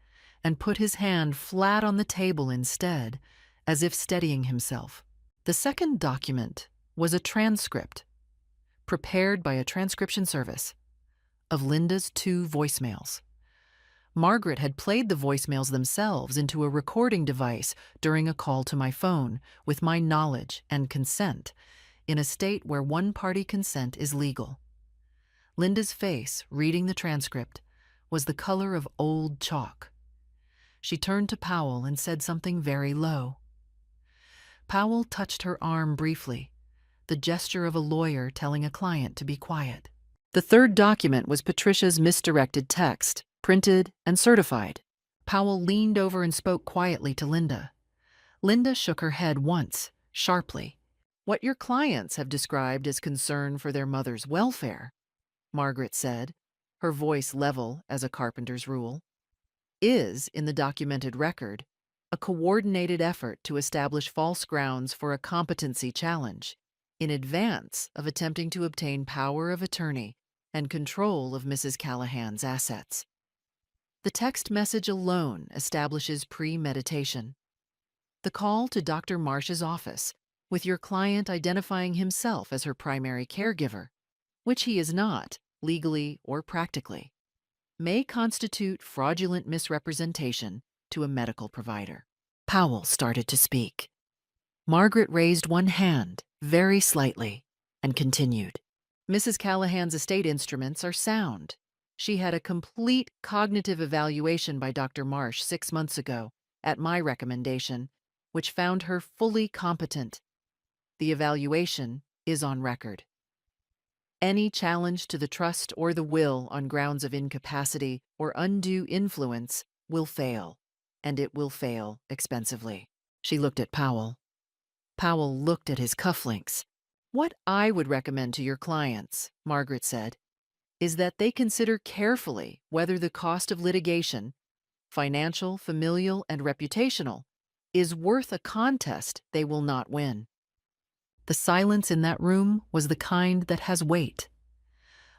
and put his hand flat on the table instead, as if steadying himself. The second document was a transcript, prepared by a transcription service, of Linda's 2 voicemails. Margaret had played the voicemails themselves into a recording device during a call to my phone, with my knowledge and consent, in a state where one-party consent is legal. Linda's face, reading the transcript, was the color of old chalk. She turned to Powell and said something very low. Powell touched her arm briefly, the gesture of a lawyer telling a client to be quiet. The third document was Patricia's misdirected text, printed and certified. Powell leaned over and spoke quietly to Linda. Linda shook her head once, sharply. "What your clients have described as concern for their mother's welfare," Margaret said, her voice level as a carpenter's rule, "is, in the documented record, a coordinated effort to establish false grounds for a competency challenge, in advance of attempting to obtain power of attorney and control of Mrs. Callahan's assets. The text message alone establishes premeditation. The call to Dr. Marsh's office, with your client identifying himself as her primary caregiver, which he is not, legally or practically, may constitute fraudulent misrepresentation to a medical provider." Powell started to speak. Margaret raised one hand, very slightly, and continued. "Mrs. Callahan's estate instruments are sound. She had a complete cognitive evaluation by Dr. Marsh 6 months ago, at my recommendation, which found her fully competent. The evaluation is on record. Any challenge to the trust or the will on grounds of incapacity or undue influence will fail, and it will fail expensively." She looked at Powell. Powell looked at his cufflinks. "What I would recommend to your clients," Margaret said, is that they consider carefully whether the cost of litigation, financial, familial, and reputational, is worth a contest they will not win. The silence in that room was the kind that has weight.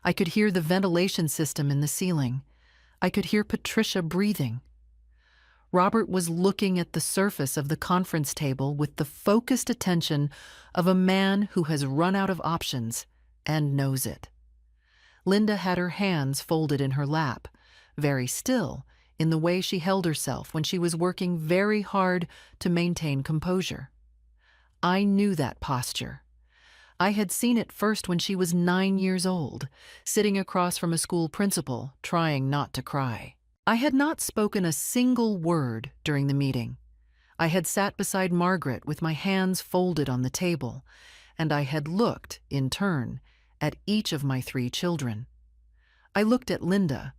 I could hear the ventilation system in the ceiling. I could hear Patricia breathing. Robert was looking at the surface of the conference table with the focused attention of a man who has run out of options and knows it. Linda had her hands folded in her lap, very still in the way she held herself when she was working very hard to maintain composure. I knew that posture. I had seen it first when she was 9 years old, sitting across from a school principal, trying not to cry. I had not spoken a single word during the meeting. I had sat beside Margaret with my hands folded on the table, and I had looked, in turn, at each of my 3 children. I looked at Linda,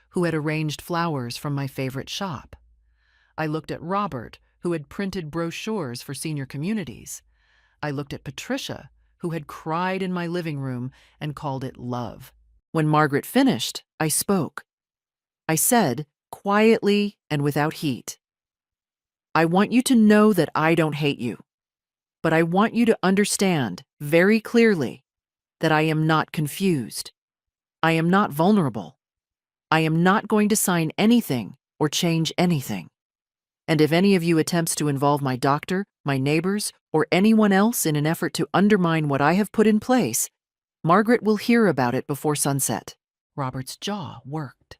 who had arranged flowers from my favorite shop. I looked at Robert, who had printed brochures for senior communities. I looked at Patricia, who had cried in my living room and called it love. When Margaret finished, I spoke. I said, quietly and without heat, "I want you to know that I don't hate you, but I want you to understand very clearly that I am not confused. I am not vulnerable. I am not going to sign anything or change anything. And if any of you attempts to involve my doctor, my neighbors, or anyone else in an effort to undermine what I have put in place, Margaret will hear about it before sunset." Robert's jaw worked.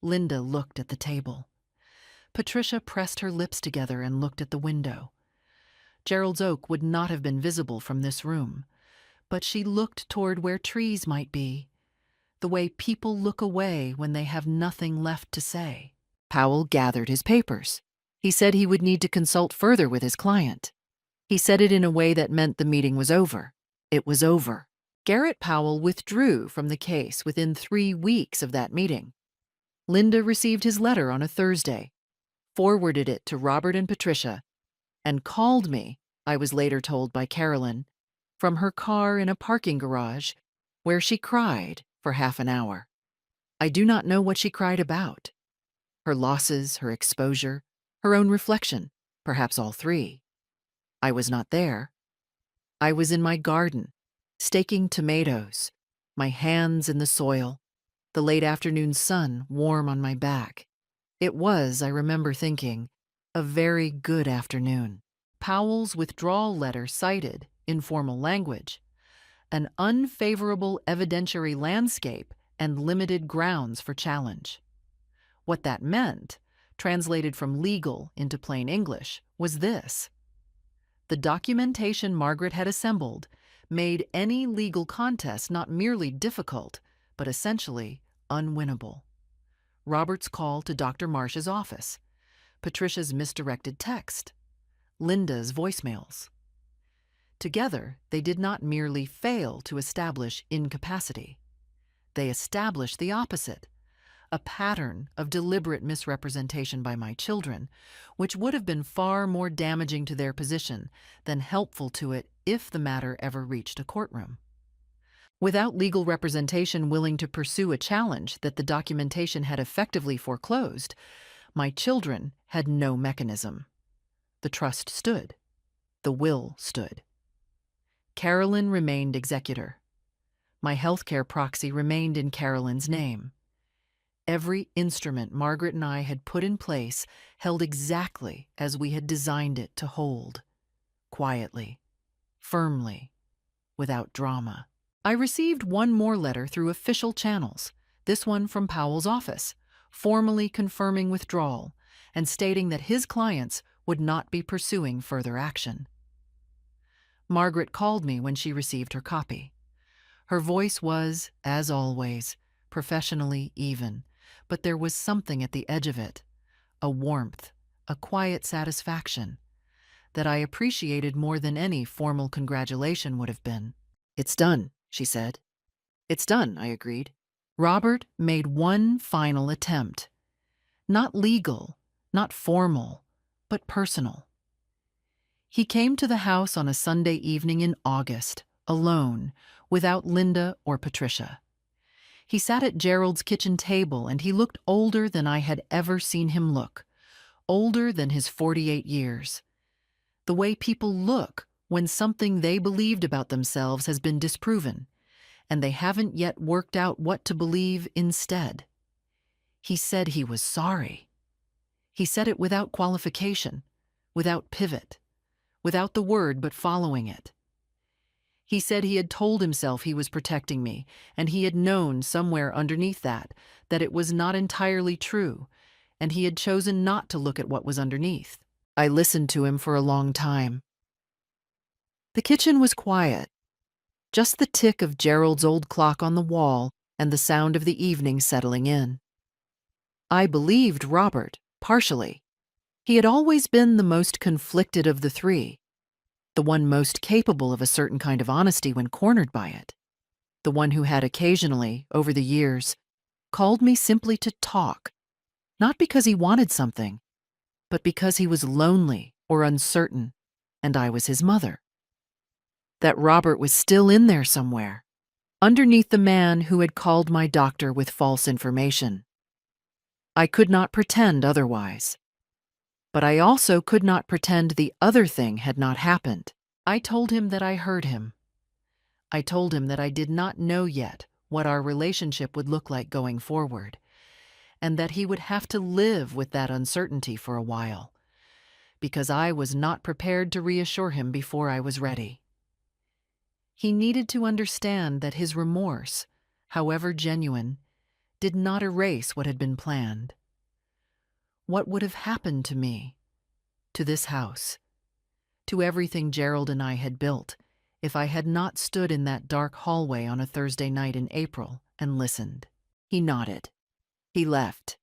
Linda looked at the table. Patricia pressed her lips together and looked at the window. Gerald's oak would not have been visible from this room, but she looked toward where trees might be, the way people look away when they have nothing left to say. Powell gathered his papers. He said he would need to consult further with his client. He said it in a way that meant the meeting was over. It was over. Garrett Powell withdrew from the case within 3 weeks of that meeting. Linda received his letter on a Thursday, forwarded it to Robert and Patricia, and called me, I was later told by Carolyn, from her car in a parking garage, where she cried for half an hour. I do not know what she cried about. Her losses, her exposure, her own reflection, perhaps all 3. I was not there. I was in my garden, staking tomatoes, my hands in the soil, the late afternoon sun warm on my back. It was, I remember thinking, a very good afternoon. Powell's withdrawal letter cited, in formal language, an unfavorable evidentiary landscape and limited grounds for challenge. What that meant, translated from legal into plain English, was this: the documentation Margaret had assembled made any legal contest not merely difficult, but essentially unwinnable. Robert's call to Dr. Marsh's office, Patricia's misdirected text, Linda's voicemails. Together, they did not merely fail to establish incapacity. They established the opposite, a pattern of deliberate misrepresentation by my children, which would have been far more damaging to their position than helpful to it if the matter ever reached a courtroom. Without legal representation willing to pursue a challenge that the documentation had effectively foreclosed, my children had no mechanism. The trust stood. The will stood. Carolyn remained executor. My healthcare proxy remained in Carolyn's name. Every instrument Margaret and I had put in place held exactly as we had designed it to hold, quietly, firmly, without drama. I received one more letter through official channels, this one from Powell's office, formally confirming withdrawal and stating that his clients would not be pursuing further action. Margaret called me when she received her copy. Her voice was, as always, professionally even, but there was something at the edge of it, a warmth, a quiet satisfaction, that I appreciated more than any formal congratulation would have been. "It's done," she said. "It's done," I agreed. Robert made one final attempt. Not legal, not formal, but personal. He came to the house on a Sunday evening in August, alone, without Linda or Patricia. He sat at Gerald's kitchen table and he looked older than I had ever seen him look, older than his 48 years. The way people look when something they believed about themselves has been disproven, and they haven't yet worked out what to believe instead. He said he was sorry. He said it without qualification, without pivot, without the word but following it. He said he had told himself he was protecting me, and he had known somewhere underneath that it was not entirely true, and he had chosen not to look at what was underneath. I listened to him for a long time. The kitchen was quiet, just the tick of Gerald's old clock on the wall and the sound of the evening settling in. I believed Robert, partially. He had always been the most conflicted of the three, the one most capable of a certain kind of honesty when cornered by it, the one who had occasionally, over the years, called me simply to talk, not because he wanted something, but because he was lonely or uncertain, and I was his mother. That Robert was still in there somewhere, underneath the man who had called my doctor with false information. I could not pretend otherwise. But I also could not pretend the other thing had not happened. I told him that I heard him. I told him that I did not know yet what our relationship would look like going forward, and that he would have to live with that uncertainty for a while, because I was not prepared to reassure him before I was ready. He needed to understand that his remorse, however genuine, did not erase what had been planned. What would have happened to me, to this house, to everything Gerald and I had built, if I had not stood in that dark hallway on a Thursday night in April and listened? He nodded. He left.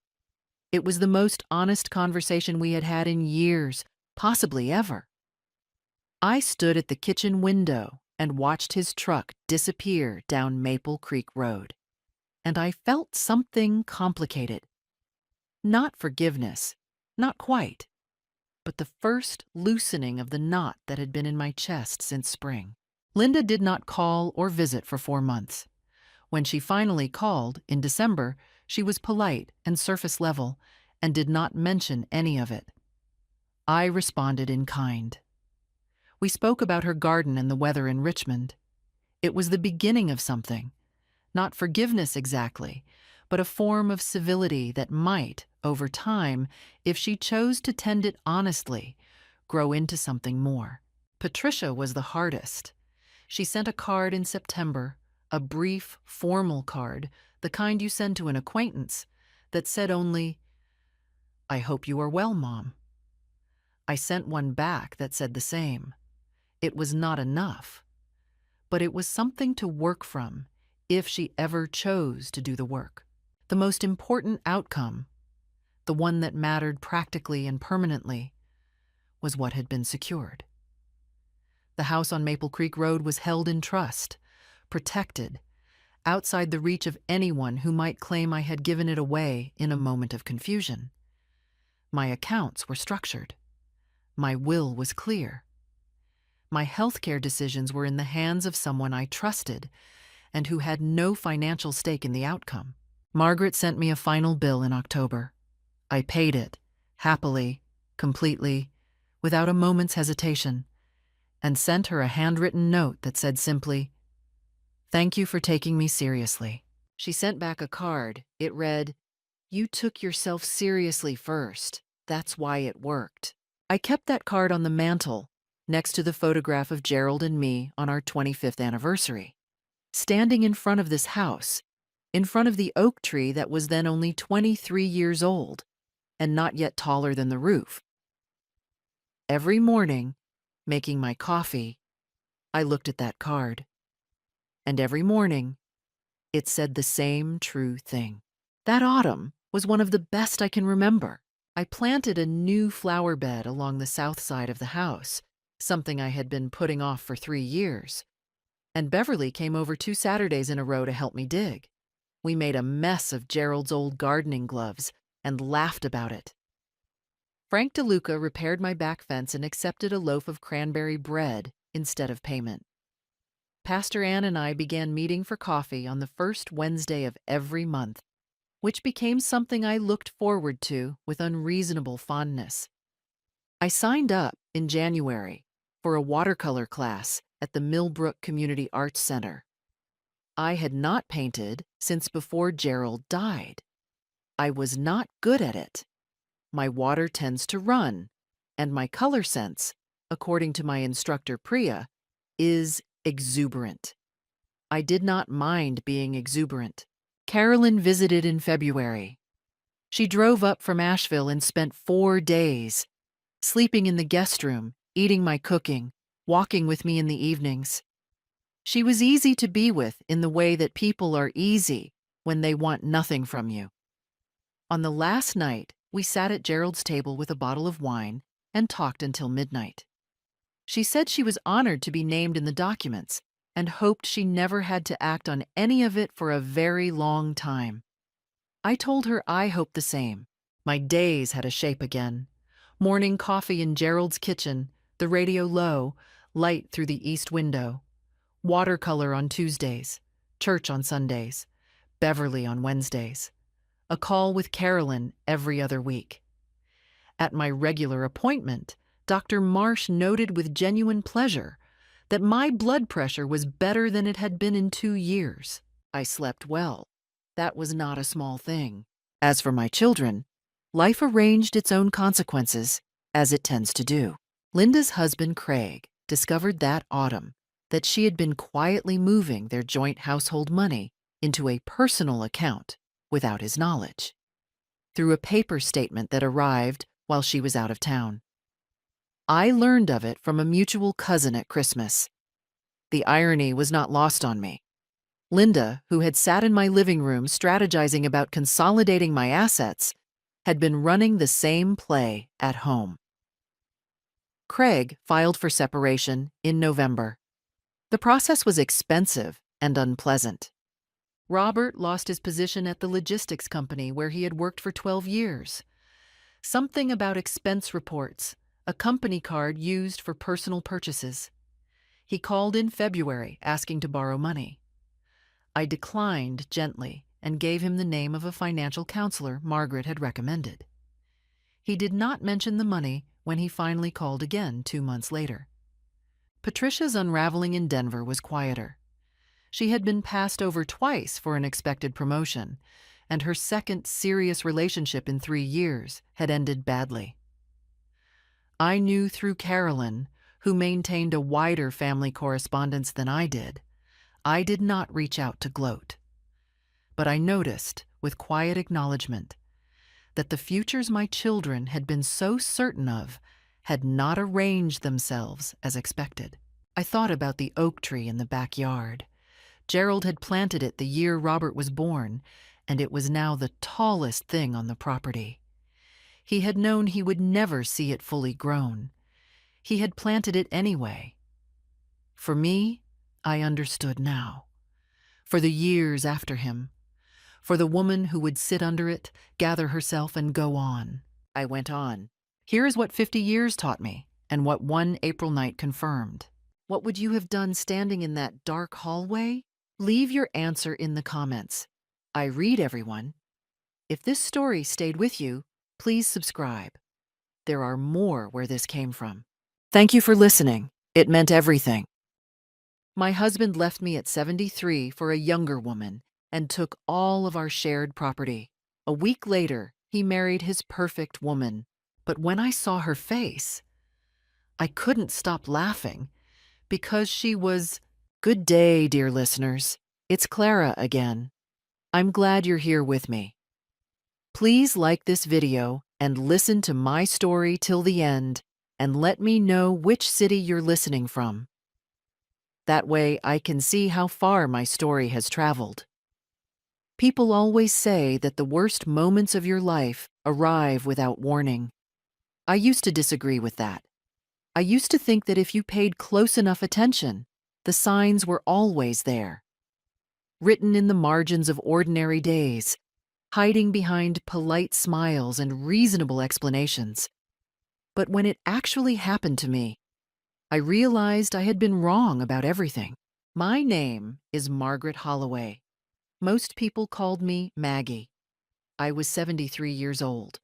It was the most honest conversation we had had in years, possibly ever. I stood at the kitchen window and watched his truck disappear down Maple Creek Road, and I felt something complicated. Not forgiveness, not quite, but the first loosening of the knot that had been in my chest since spring. Linda did not call or visit for 4 months. When she finally called, in December, she was polite and surface level and did not mention any of it. I responded in kind. We spoke about her garden and the weather in Richmond. It was the beginning of something, not forgiveness exactly, but a form of civility that might, over time, if she chose to tend it honestly, grow into something more. Patricia was the hardest. She sent a card in September, a brief, formal card, the kind you send to an acquaintance, that said only, "I hope you are well, Mom." I sent one back that said the same. It was not enough, but it was something to work from if she ever chose to do the work. The most important outcome, the one that mattered practically and permanently, was what had been secured. The house on Maple Creek Road was held in trust, protected, outside the reach of anyone who might claim I had given it away in a moment of confusion. My accounts were structured. My will was clear. My healthcare decisions were in the hands of someone I trusted and who had no financial stake in the outcome. Margaret sent me a final bill in October. I paid it, happily, completely, without a moment's hesitation, and sent her a handwritten note that said simply, "Thank you for taking me seriously." She sent back a card. It read, "You took yourself seriously first. That's why it worked." I kept that card on the mantle, next to the photograph of Gerald and me on our 25th anniversary. Standing in front of this house, in front of the oak tree that was then only 23 years old and not yet taller than the roof. Every morning, making my coffee, I looked at that card. And every morning, it said the same true thing. That autumn was one of the best I can remember. I planted a new flower bed along the south side of the house, something I had been putting off for 3 years. And Beverly came over 2 Saturdays in a row to help me dig. We made a mess of Gerald's old gardening gloves and laughed about it. Frank DeLuca repaired my back fence and accepted a loaf of cranberry bread instead of payment. Pastor Ann and I began meeting for coffee on the first Wednesday of every month, which became something I looked forward to with unreasonable fondness. I signed up in January for a watercolor class at the Millbrook Community Arts Center. I had not painted since before Gerald died. I was not good at it. My water tends to run, and my color sense, according to my instructor Priya, is exuberant. I did not mind being exuberant. Carolyn visited in February. She drove up from Asheville and spent 4 days, sleeping in the guest room, eating my cooking, walking with me in the evenings. She was easy to be with in the way that people are easy when they want nothing from you. On the last night, we sat at Gerald's table with a bottle of wine and talked until midnight. She said she was honored to be named in the documents and hoped she never had to act on any of it for a very long time. I told her I hoped the same. My days had a shape again. Morning coffee in Gerald's kitchen, the radio low, light through the east window. Watercolor on Tuesdays, church on Sundays, Beverly on Wednesdays. A call with Carolyn every other week. At my regular appointment, Dr. Marsh noted with genuine pleasure that my blood pressure was better than it had been in 2 years. I slept well. That was not a small thing. As for my children, life arranged its own consequences, as it tends to do. Linda's husband, Craig, discovered that autumn that she had been quietly moving their joint household money into a personal account without his knowledge, through a paper statement that arrived while she was out of town. I learned of it from a mutual cousin at Christmas. The irony was not lost on me. Linda, who had sat in my living room strategizing about consolidating my assets, had been running the same play at home. Craig filed for separation in November. The process was expensive and unpleasant. Robert lost his position at the logistics company where he had worked for 12 years. Something about expense reports, a company card used for personal purchases. He called in February asking to borrow money. I declined gently and gave him the name of a financial counselor Margaret had recommended. He did not mention the money when he finally called again 2 months later. Patricia's unraveling in Denver was quieter. She had been passed over twice for an expected promotion, and her second serious relationship in 3 years had ended badly. I knew through Carolyn, who maintained a wider family correspondence than I did not reach out to gloat. But I noticed, with quiet acknowledgement, that the futures my children had been so certain of had not arranged themselves as expected. I thought about the oak tree in the backyard. Gerald had planted it the year Robert was born, and it was now the tallest thing on the property. He had known he would never see it fully grown. He had planted it anyway. For me, I understood now. For the years after him. For the woman who would sit under it, gather herself, and go on. I went on. Here is what 50 years taught me, and what one April night confirmed. What would you have done standing in that dark hallway? Leave your answer in the comments. I read everyone. If this story stayed with you, please subscribe. There are more where this came from. Thank you for listening. It meant everything. My husband left me at 73 for a younger woman and took all of our shared property. A week later, he married his perfect woman. But when I saw her face, I couldn't stop laughing because she was... Good day, dear listeners. It's Clara again. I'm glad you're here with me. Please like this video and listen to my story till the end and let me know which city you're listening from. That way I can see how far my story has traveled. People always say that the worst moments of your life arrive without warning. I used to disagree with that. I used to think that if you paid close enough attention, the signs were always there. Written in the margins of ordinary days, hiding behind polite smiles and reasonable explanations. But when it actually happened to me, I realized I had been wrong about everything. My name is Margaret Holloway. Most people called me Maggie. I was 73 years old,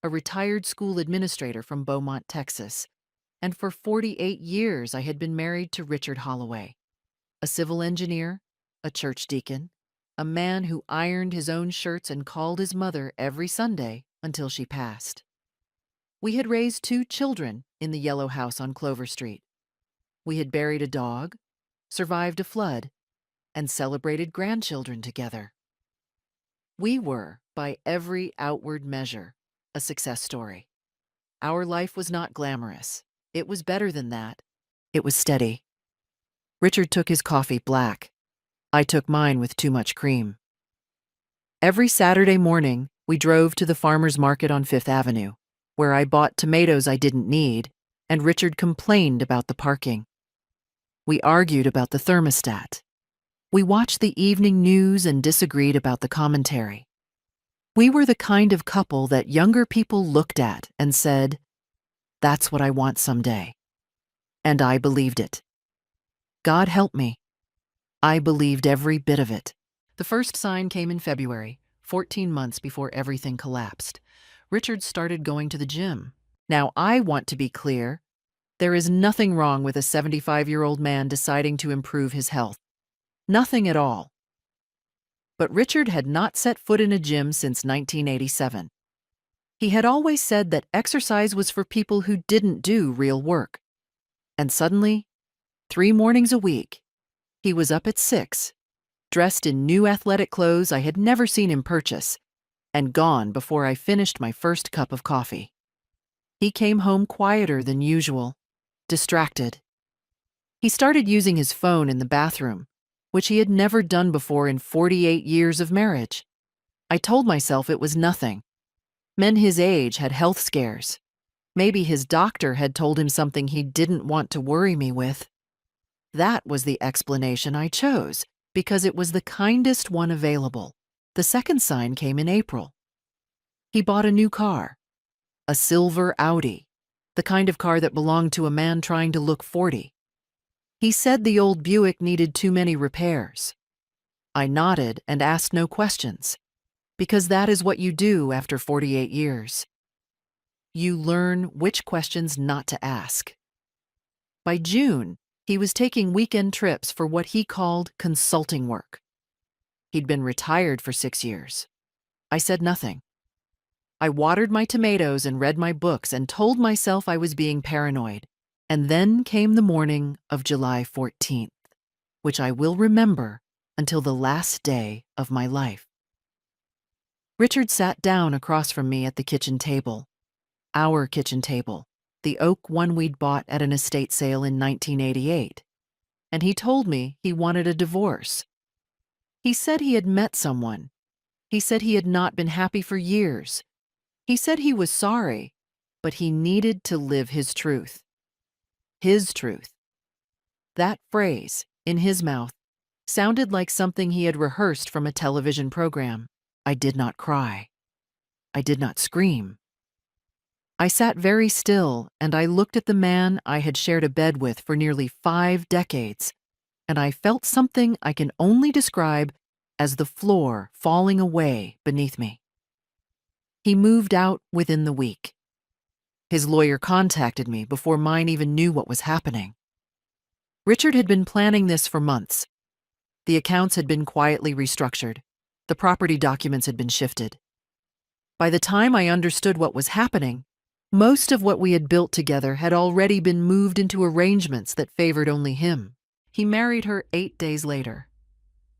a retired school administrator from Beaumont, Texas, and for 48 years I had been married to Richard Holloway, a civil engineer, a church deacon, a man who ironed his own shirts and called his mother every Sunday until she passed. We had raised 2 children in the yellow house on Clover Street. We had buried a dog, survived a flood, and celebrated grandchildren together. We were, by every outward measure, a success story. Our life was not glamorous. It was better than that. It was steady. Richard took his coffee black. I took mine with too much cream. Every Saturday morning, we drove to the farmer's market on Fifth Avenue, where I bought tomatoes I didn't need, and Richard complained about the parking. We argued about the thermostat. We watched the evening news and disagreed about the commentary. We were the kind of couple that younger people looked at and said, "That's what I want someday." And I believed it. God help me. I believed every bit of it. The first sign came in February, 14 months before everything collapsed. Richard started going to the gym. Now, I want to be clear. There is nothing wrong with a 75-year-old man deciding to improve his health. Nothing at all. But Richard had not set foot in a gym since 1987. He had always said that exercise was for people who didn't do real work. And suddenly, 3 mornings a week, he was up at 6, dressed in new athletic clothes I had never seen him purchase, and gone before I finished my first cup of coffee. He came home quieter than usual, distracted. He started using his phone in the bathroom, which he had never done before in 48 years of marriage. I told myself it was nothing. Men his age had health scares. Maybe his doctor had told him something he didn't want to worry me with. That was the explanation I chose, because it was the kindest one available. The second sign came in April. He bought a new car, a silver Audi, the kind of car that belonged to a man trying to look 40. He said the old Buick needed too many repairs. I nodded and asked no questions, because that is what you do after 48 years. You learn which questions not to ask. By June, he was taking weekend trips for what he called consulting work. He'd been retired for 6 years. I said nothing. I watered my tomatoes and read my books and told myself I was being paranoid. And then came the morning of July 14th, which I will remember until the last day of my life. Richard sat down across from me at the kitchen table, our kitchen table, the oak one we'd bought at an estate sale in 1988, and he told me he wanted a divorce. He said he had met someone. He said he had not been happy for years. He said he was sorry, but he needed to live his truth. His truth. That phrase, in his mouth, sounded like something he had rehearsed from a television program. I did not cry. I did not scream. I sat very still and I looked at the man I had shared a bed with for nearly 5 decades, and I felt something I can only describe as the floor falling away beneath me. He moved out within the week. His lawyer contacted me before mine even knew what was happening. Richard had been planning this for months. The accounts had been quietly restructured. The property documents had been shifted. By the time I understood what was happening, most of what we had built together had already been moved into arrangements that favored only him. He married her 8 days later.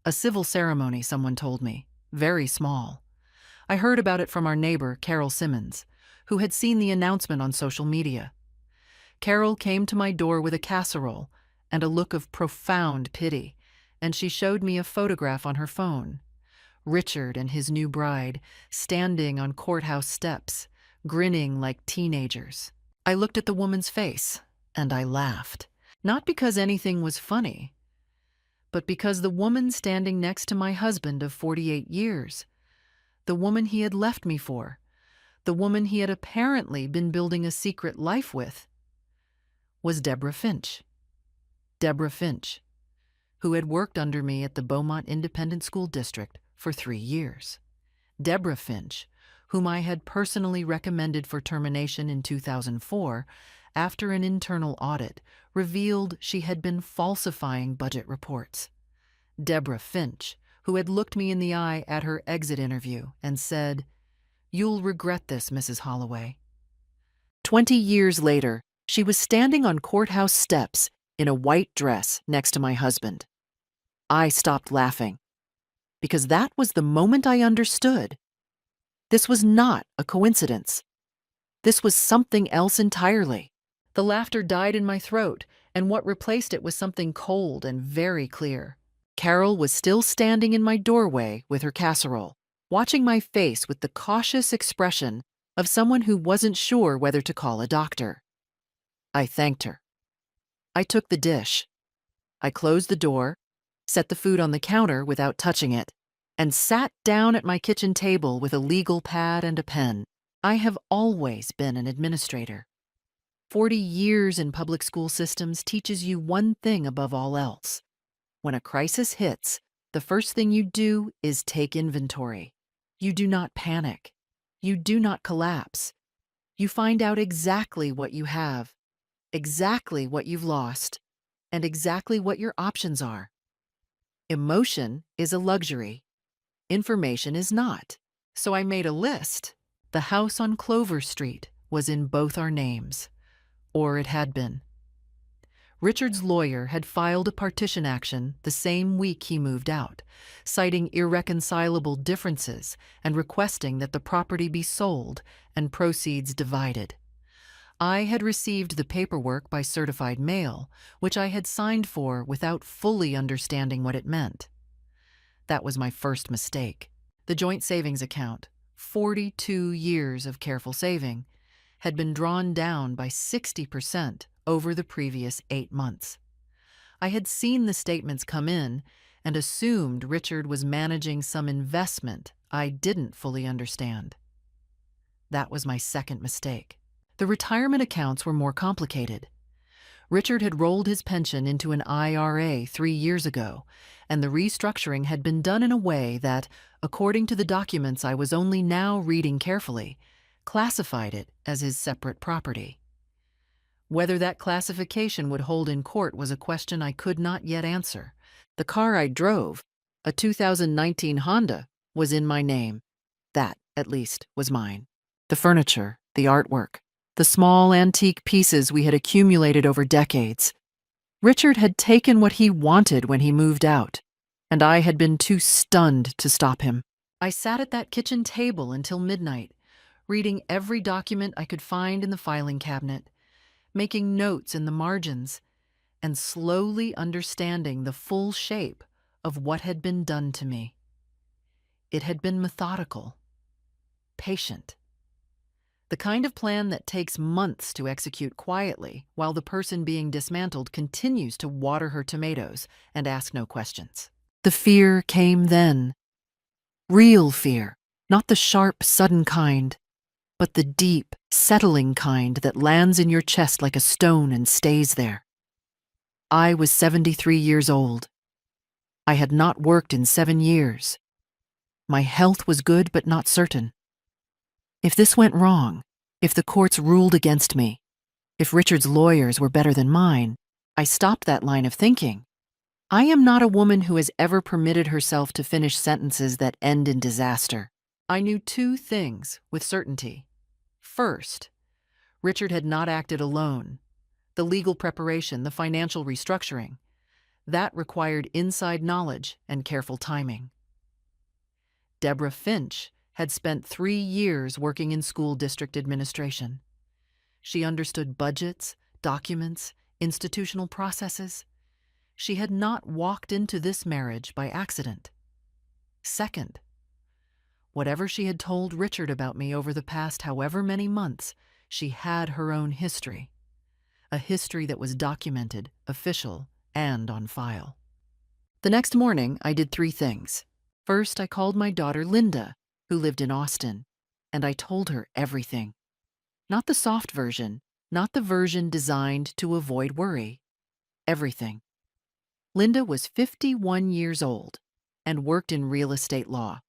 A civil ceremony, someone told me, very small. I heard about it from our neighbor, Carol Simmons, who had seen the announcement on social media. Carol came to my door with a casserole and a look of profound pity, and she showed me a photograph on her phone. Richard and his new bride, standing on courthouse steps, grinning like teenagers. I looked at the woman's face, and I laughed. Not because anything was funny, but because the woman standing next to my husband of 48 years, the woman he had left me for, the woman he had apparently been building a secret life with, was Deborah Finch. Deborah Finch, who had worked under me at the Beaumont Independent School District for 3 years. Deborah Finch, whom I had personally recommended for termination in 2004 after an internal audit revealed she had been falsifying budget reports. Deborah Finch, who had looked me in the eye at her exit interview and said, "You'll regret this, Mrs. Holloway." 20 years later, she was standing on courthouse steps in a white dress next to my husband. I stopped laughing, because that was the moment I understood. This was not a coincidence. This was something else entirely. The laughter died in my throat, and what replaced it was something cold and very clear. Carol was still standing in my doorway with her casserole, watching my face with the cautious expression of someone who wasn't sure whether to call a doctor. I thanked her. I took the dish. I closed the door, set the food on the counter without touching it, and sat down at my kitchen table with a legal pad and a pen. I have always been an administrator. 40 years in public school systems teaches you one thing above all else. When a crisis hits, the first thing you do is take inventory. You do not panic. You do not collapse. You find out exactly what you have, exactly what you've lost, and exactly what your options are. Emotion is a luxury. Information is not. So I made a list. The house on Clover Street was in both our names, or it had been. Richard's lawyer had filed a partition action the same week he moved out, citing irreconcilable differences and requesting that the property be sold and proceeds divided. I had received the paperwork by certified mail, which I had signed for without fully understanding what it meant. That was my first mistake. The joint savings account, 42 years of careful saving, had been drawn down by 60% over the previous 8 months. I had seen the statements come in and assumed Richard was managing some investment I didn't fully understand. That was my second mistake. The retirement accounts were more complicated. Richard had rolled his pension into an IRA 3 years ago, and the restructuring had been done in a way that, according to the documents I was only now reading carefully, classified it as his separate property. Whether that classification would hold in court was a question I could not yet answer. The car I drove, a 2019 Honda, was in my name. That, at least, was mine. The furniture, the artwork, the small antique pieces we had accumulated over decades. Richard had taken what he wanted when he moved out, and I had been too stunned to stop him. I sat at that kitchen table until midnight, reading every document I could find in the filing cabinet, making notes in the margins, and slowly understanding the full shape of what had been done to me. It had been methodical, patient. The kind of plan that takes months to execute quietly while the person being dismantled continues to water her tomatoes and ask no questions. The fear came then. Real fear, not the sharp, sudden kind, but the deep, settling kind that lands in your chest like a stone and stays there. I was 73 years old. I had not worked in 7 years. My health was good but not certain. If this went wrong, if the courts ruled against me, if Richard's lawyers were better than mine, I stopped that line of thinking. I am not a woman who has ever permitted herself to finish sentences that end in disaster. I knew 2 things with certainty. First, Richard had not acted alone. The legal preparation, the financial restructuring, that required inside knowledge and careful timing. Deborah Finch had spent 3 years working in school district administration. She understood budgets, documents, institutional processes. She had not walked into this marriage by accident. Second, whatever she had told Richard about me over the past however many months, she had her own history. A history that was documented, official, and on file. The next morning, I did 3 things. First, I called my daughter Linda, who lived in Austin, and I told her everything. Not the soft version, not the version designed to avoid worry. Everything. Linda was 51 years old and worked in real estate law.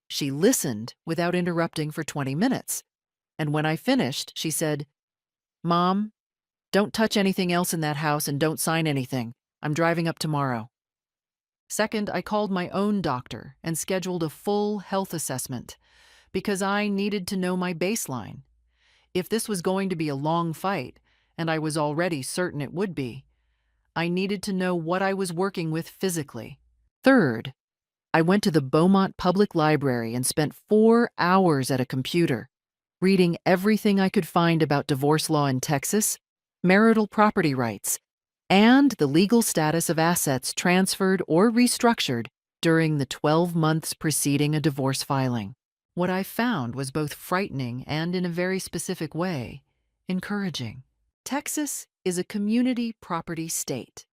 She listened without interrupting for 20 minutes, and when I finished, she said, "Mom, don't touch anything else in that house and don't sign anything. I'm driving up tomorrow." Second, I called my own doctor and scheduled a full health assessment because I needed to know my baseline. If this was going to be a long fight, and I was already certain it would be, I needed to know what I was working with physically. Third, I went to the Beaumont Public Library and spent 4 hours at a computer, reading everything I could find about divorce law in Texas, marital property rights, and the legal status of assets transferred or restructured during the 12 months preceding a divorce filing. What I found was both frightening and, in a very specific way, encouraging. Texas is a community property state.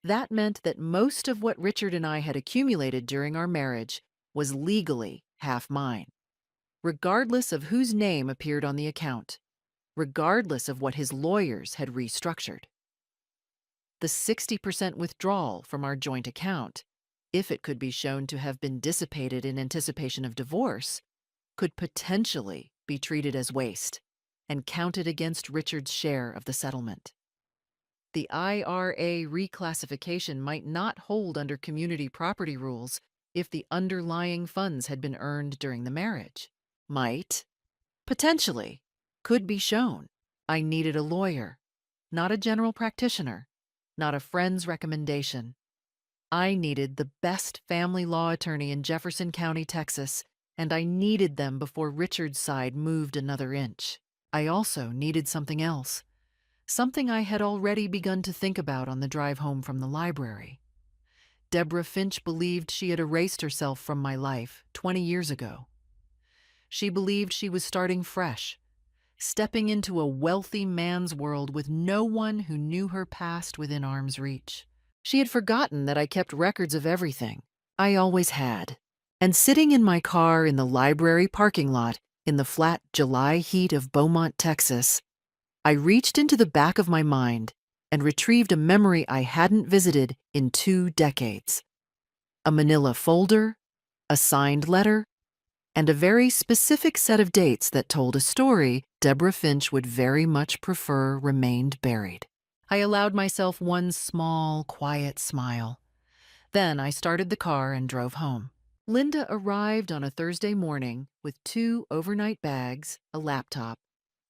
That meant that most of what Richard and I had accumulated during our marriage was legally half mine, regardless of whose name appeared on the account, regardless of what his lawyers had restructured. The 60% withdrawal from our joint account, if it could be shown to have been dissipated in anticipation of divorce, could potentially be treated as waste and counted against Richard's share of the settlement. The IRA reclassification might not hold under community property rules if the underlying funds had been earned during the marriage. Might, potentially, could be shown. I needed a lawyer, not a general practitioner, not a friend's recommendation. I needed the best family law attorney in Jefferson County, Texas, and I needed them before Richard's side moved another inch. I also needed something else, something I had already begun to think about on the drive home from the library. Deborah Finch believed she had erased herself from my life 20 years ago. She believed she was starting fresh, stepping into a wealthy man's world with no one who knew her past within arm's reach. She had forgotten that I kept records of everything. I always had. And sitting in my car in the library parking lot in the flat July heat of Beaumont, Texas, I reached into the back of my mind and retrieved a memory I hadn't visited in 2 decades. A manila folder, a signed letter, and a very specific set of dates that told a story Deborah Finch would very much prefer remained buried. I allowed myself one small, quiet smile. Then I started the car and drove home. Linda arrived on a Thursday morning with 2 overnight bags, a laptop,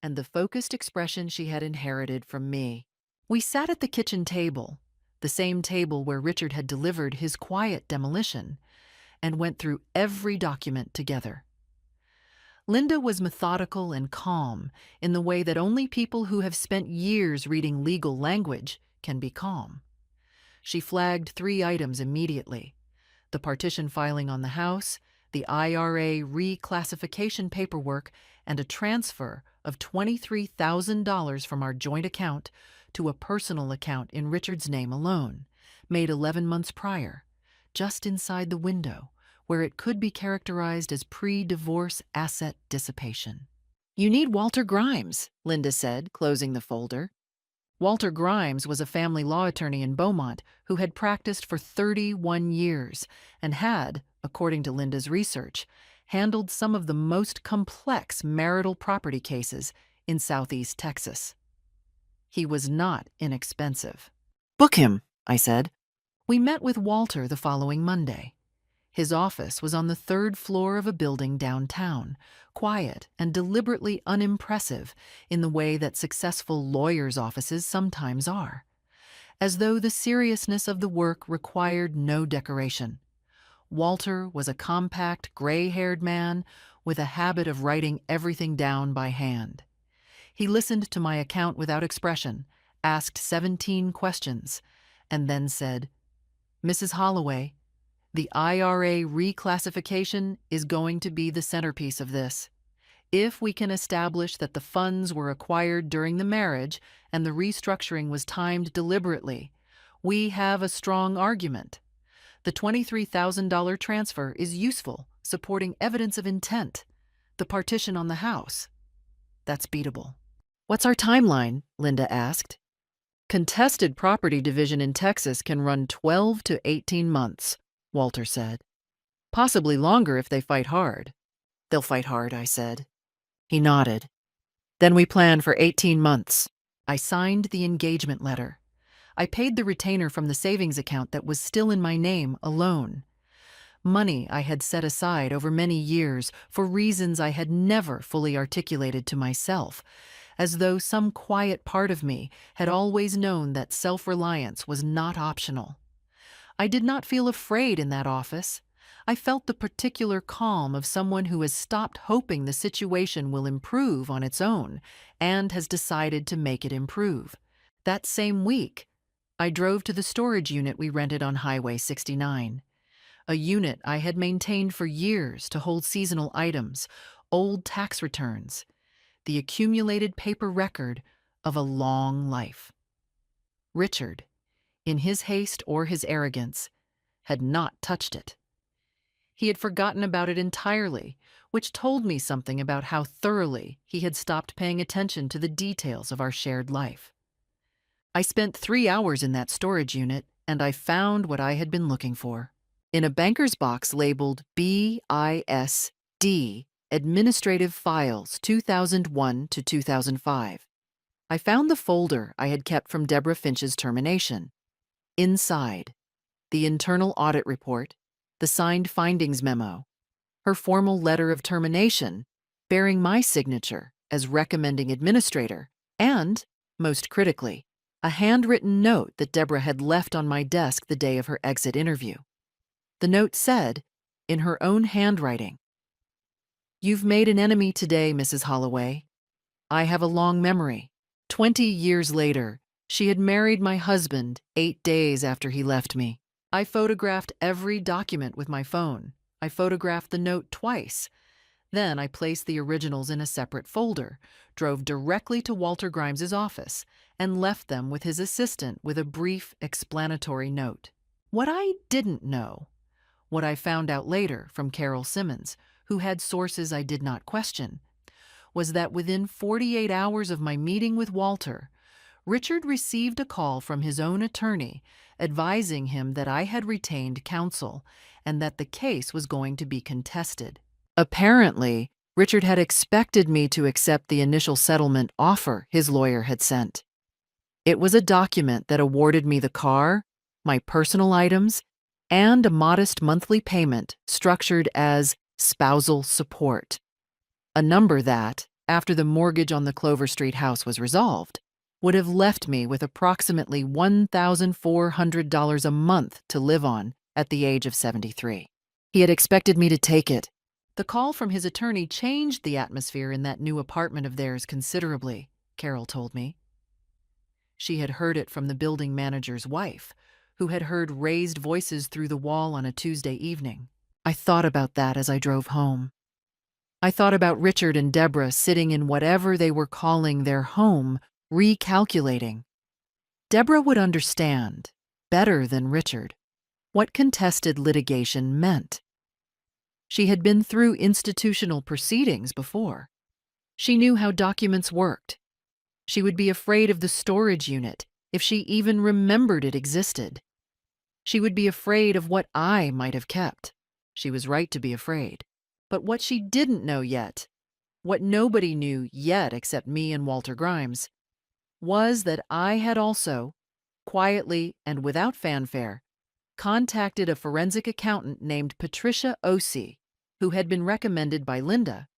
and the focused expression she had inherited from me. We sat at the kitchen table, the same table where Richard had delivered his quiet demolition, and went through every document together. Linda was methodical and calm in the way that only people who have spent years reading legal language can be calm. She flagged 3 items immediately: the partition filing on the house, the IRA reclassification paperwork, and a transfer of $23,000 from our joint account to a personal account in Richard's name alone, made 11 months prior, just inside the window, where it could be characterized as pre-divorce asset dissipation. "You need Walter Grimes," Linda said, closing the folder. Walter Grimes was a family law attorney in Beaumont who had practiced for 31 years and had, according to Linda's research, handled some of the most complex marital property cases in Southeast Texas. He was not inexpensive. "Book him," I said. We met with Walter the following Monday. His office was on the 3rd floor of a building downtown, quiet and deliberately unimpressive in the way that successful lawyers' offices sometimes are, as though the seriousness of the work required no decoration. Walter was a compact, gray-haired man with a habit of writing everything down by hand. He listened to my account without expression, asked 17 questions, and then said, "Mrs. Holloway, the IRA reclassification is going to be the centerpiece of this. If we can establish that the funds were acquired during the marriage and the restructuring was timed deliberately, we have a strong argument. The $23,000 transfer is useful, supporting evidence of intent. The partition on the house, that's beatable." "What's our timeline?" Linda asked. Contested property division in Texas can run 12 to 18 months, Walter said. Possibly longer if they fight hard. They'll fight hard, I said. He nodded. Then we plan for 18 months. I signed the engagement letter. I paid the retainer from the savings account that was still in my name alone. Money I had set aside over many years for reasons I had never fully articulated to myself, as though some quiet part of me had always known that self-reliance was not optional. I did not feel afraid in that office. I felt the particular calm of someone who has stopped hoping the situation will improve on its own and has decided to make it improve. That same week, I drove to the storage unit we rented on Highway 69, a unit I had maintained for years to hold seasonal items, old tax returns, the accumulated paper record of a long life. Richard, in his haste or his arrogance, had not touched it. He had forgotten about it entirely, which told me something about how thoroughly he had stopped paying attention to the details of our shared life. I spent 3 hours in that storage unit, and I found what I had been looking for. In a banker's box labeled BISD, Administrative Files 2001 to 2005, I found the folder I had kept from Deborah Finch's termination. Inside, the internal audit report, the signed findings memo, her formal letter of termination, bearing my signature as recommending administrator, and, most critically, a handwritten note that Deborah had left on my desk the day of her exit interview. The note said, in her own handwriting, "You've made an enemy today, Mrs. Holloway. I have a long memory. 20 years later, she had married my husband 8 days after he left me. I photographed every document with my phone. I photographed the note twice. Then I placed the originals in a separate folder, drove directly to Walter Grimes's office, and left them with his assistant with a brief explanatory note. What I didn't know, what I found out later from Carol Simmons, who had sources I did not question, was that within 48 hours of my meeting with Walter, Richard received a call from his own attorney advising him that I had retained counsel and that the case was going to be contested. Apparently, Richard had expected me to accept the initial settlement offer his lawyer had sent. It was a document that awarded me the car, my personal items, and a modest monthly payment structured as spousal support, a number that, after the mortgage on the Clover Street house was resolved, would have left me with approximately $1,400 a month to live on at the age of 73. He had expected me to take it. The call from his attorney changed the atmosphere in that new apartment of theirs considerably, Carol told me. She had heard it from the building manager's wife, who had heard raised voices through the wall on a Tuesday evening. I thought about that as I drove home. I thought about Richard and Deborah sitting in whatever they were calling their home, recalculating. Deborah would understand, better than Richard, what contested litigation meant. She had been through institutional proceedings before. She knew how documents worked. She would be afraid of the storage unit if she even remembered it existed. She would be afraid of what I might have kept. She was right to be afraid. But what she didn't know yet, what nobody knew yet except me and Walter Grimes, was that I had also, quietly and without fanfare, contacted a forensic accountant named Patricia Osee, who had been recommended by Linda,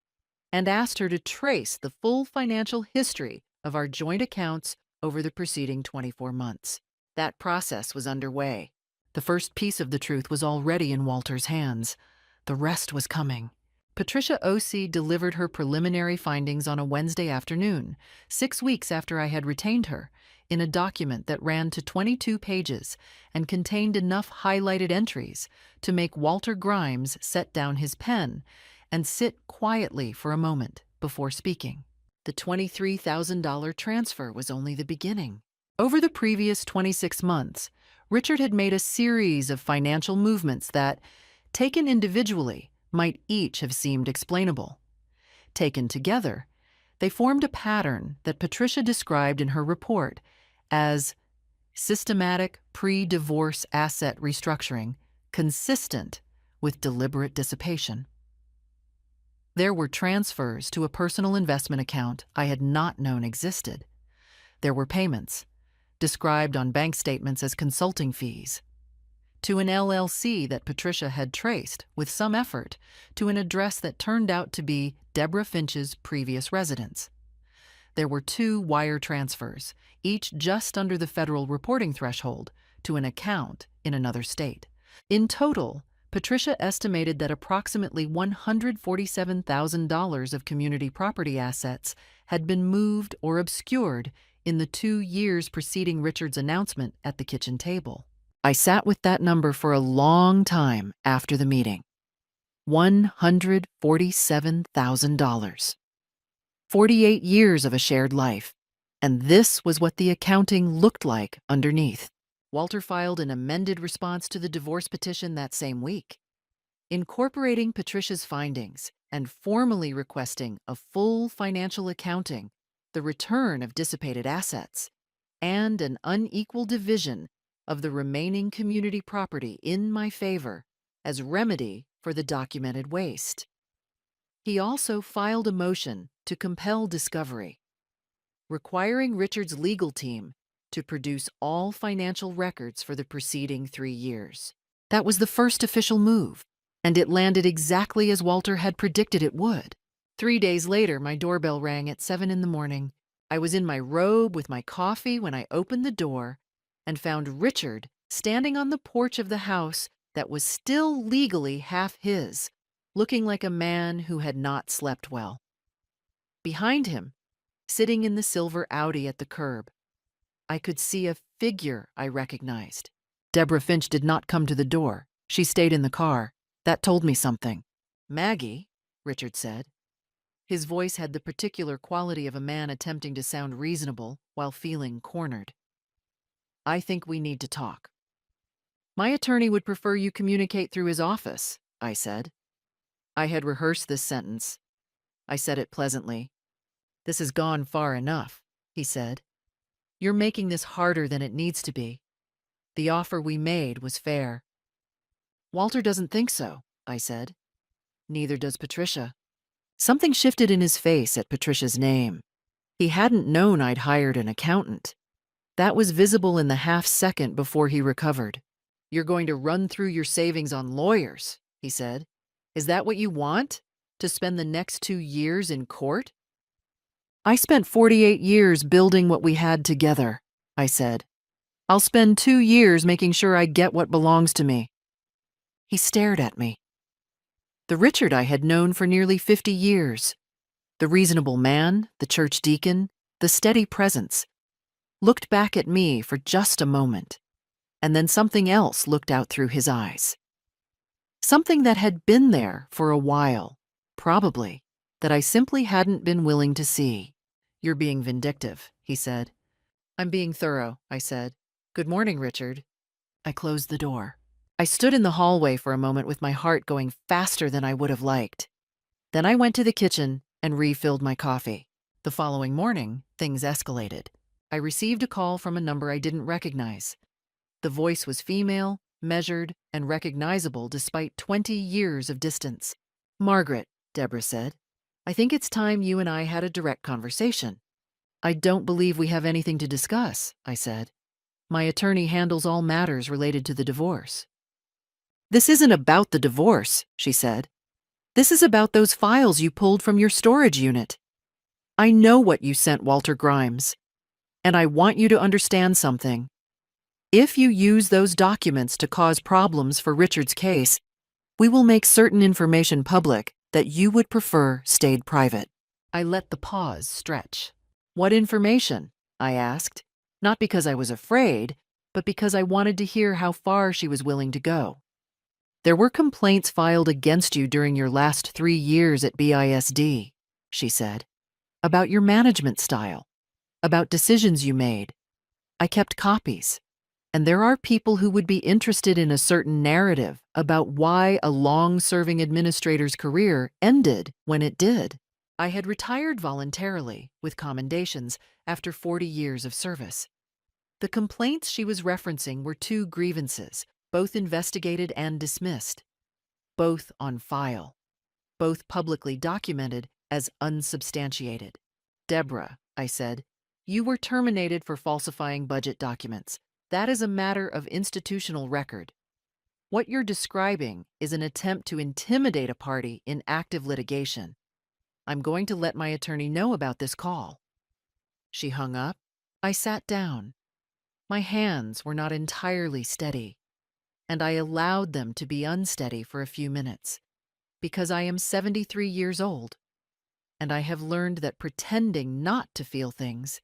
and asked her to trace the full financial history of our joint accounts over the preceding 24 months. That process was underway. The first piece of the truth was already in Walter's hands. The rest was coming. Patricia Osee delivered her preliminary findings on a Wednesday afternoon, 6 weeks after I had retained her, in a document that ran to 22 pages and contained enough highlighted entries to make Walter Grimes set down his pen and sit quietly for a moment before speaking. The $23,000 transfer was only the beginning. Over the previous 26 months, Richard had made a series of financial movements that, taken individually, might each have seemed explainable. Taken together, they formed a pattern that Patricia described in her report as Systematic pre-divorce asset restructuring consistent with deliberate dissipation. There were transfers to a personal investment account I had not known existed. There were payments, described on bank statements as consulting fees, to an LLC that Patricia had traced, with some effort, to an address that turned out to be Deborah Finch's previous residence. There were 2 wire transfers, each just under the federal reporting threshold, to an account in another state. In total, Patricia estimated that approximately $147,000 of community property assets had been moved or obscured in the 2 years preceding Richard's announcement at the kitchen table. I sat with that number for a long time after the meeting. $147,000. 48 years of a shared life. And this was what the accounting looked like underneath. Walter filed an amended response to the divorce petition that same week, incorporating Patricia's findings and formally requesting a full financial accounting, the return of dissipated assets, and an unequal division of the remaining community property in my favor as remedy for the documented waste. He also filed a motion to compel discovery, requiring Richard's legal team to produce all financial records for the preceding 3 years. That was the first official move, and it landed exactly as Walter had predicted it would. 3 days later, my doorbell rang at 7 in the morning. I was in my robe with my coffee when I opened the door and found Richard standing on the porch of the house that was still legally half his, looking like a man who had not slept well. Behind him, sitting in the silver Audi at the curb, I could see a figure I recognized. Deborah Finch did not come to the door. She stayed in the car. That told me something. "Maggie," Richard said. His voice had the particular quality of a man attempting to sound reasonable while feeling cornered. "I think we need to talk." "My attorney would prefer you communicate through his office," I said. I had rehearsed this sentence. I said it pleasantly. "This has gone far enough," he said. "You're making this harder than it needs to be. The offer we made was fair." "Walter doesn't think so," I said. "Neither does Patricia." Something shifted in his face at Patricia's name. He hadn't known I'd hired an accountant. That was visible in the half-second before he recovered. "You're going to run through your savings on lawyers," he said. "Is that what you want? To spend the next 2 years in court?" "I spent 48 years building what we had together," I said. "I'll spend 2 years making sure I get what belongs to me." He stared at me. The Richard I had known for nearly 50 years, the reasonable man, the church deacon, the steady presence, looked back at me for just a moment, and then something else looked out through his eyes. Something that had been there for a while, probably, that I simply hadn't been willing to see. "You're being vindictive," he said. "I'm being thorough," I said. "Good morning, Richard." I closed the door. I stood in the hallway for a moment with my heart going faster than I would have liked. Then I went to the kitchen and refilled my coffee. The following morning, things escalated. I received a call from a number I didn't recognize. The voice was female, measured, and recognizable despite 20 years of distance. "Margaret," Deborah said, "I think it's time you and I had a direct conversation." "I don't believe we have anything to discuss," I said. "My attorney handles all matters related to the divorce." "This isn't about the divorce," she said. "This is about those files you pulled from your storage unit. I know what you sent Walter Grimes, and I want you to understand something. If you use those documents to cause problems for Richard's case, we will make certain information public that you would prefer stayed private." I let the pause stretch. "What information?" I asked, not because I was afraid, but because I wanted to hear how far she was willing to go. "There were complaints filed against you during your last 3 years at BISD, she said, "about your management style, about decisions you made. I kept copies, and there are people who would be interested in a certain narrative about why a long-serving administrator's career ended when it did. I had retired voluntarily, with commendations, after 40 years of service. The complaints she was referencing were two grievances, both investigated and dismissed, both on file, both publicly documented as unsubstantiated. Deborah, I said, you were terminated for falsifying budget documents. That is a matter of institutional record. What you're describing is an attempt to intimidate a party in active litigation. I'm going to let my attorney know about this call. She hung up. I sat down. My hands were not entirely steady, and I allowed them to be unsteady for a few minutes, because I am 73 years old, and I have learned that pretending not to feel things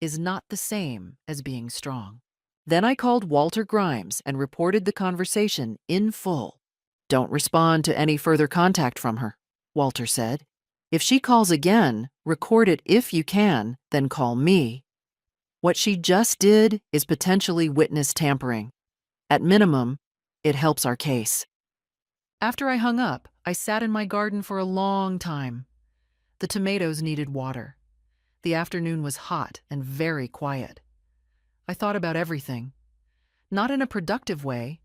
is not the same as being strong. Then I called Walter Grimes and reported the conversation in full. Don't respond to any further contact from her, Walter said. If she calls again, record it if you can, then call me. What she just did is potentially witness tampering. At minimum, it helps our case. After I hung up, I sat in my garden for a long time. The tomatoes needed water. The afternoon was hot and very quiet. I thought about everything. Not in a productive way,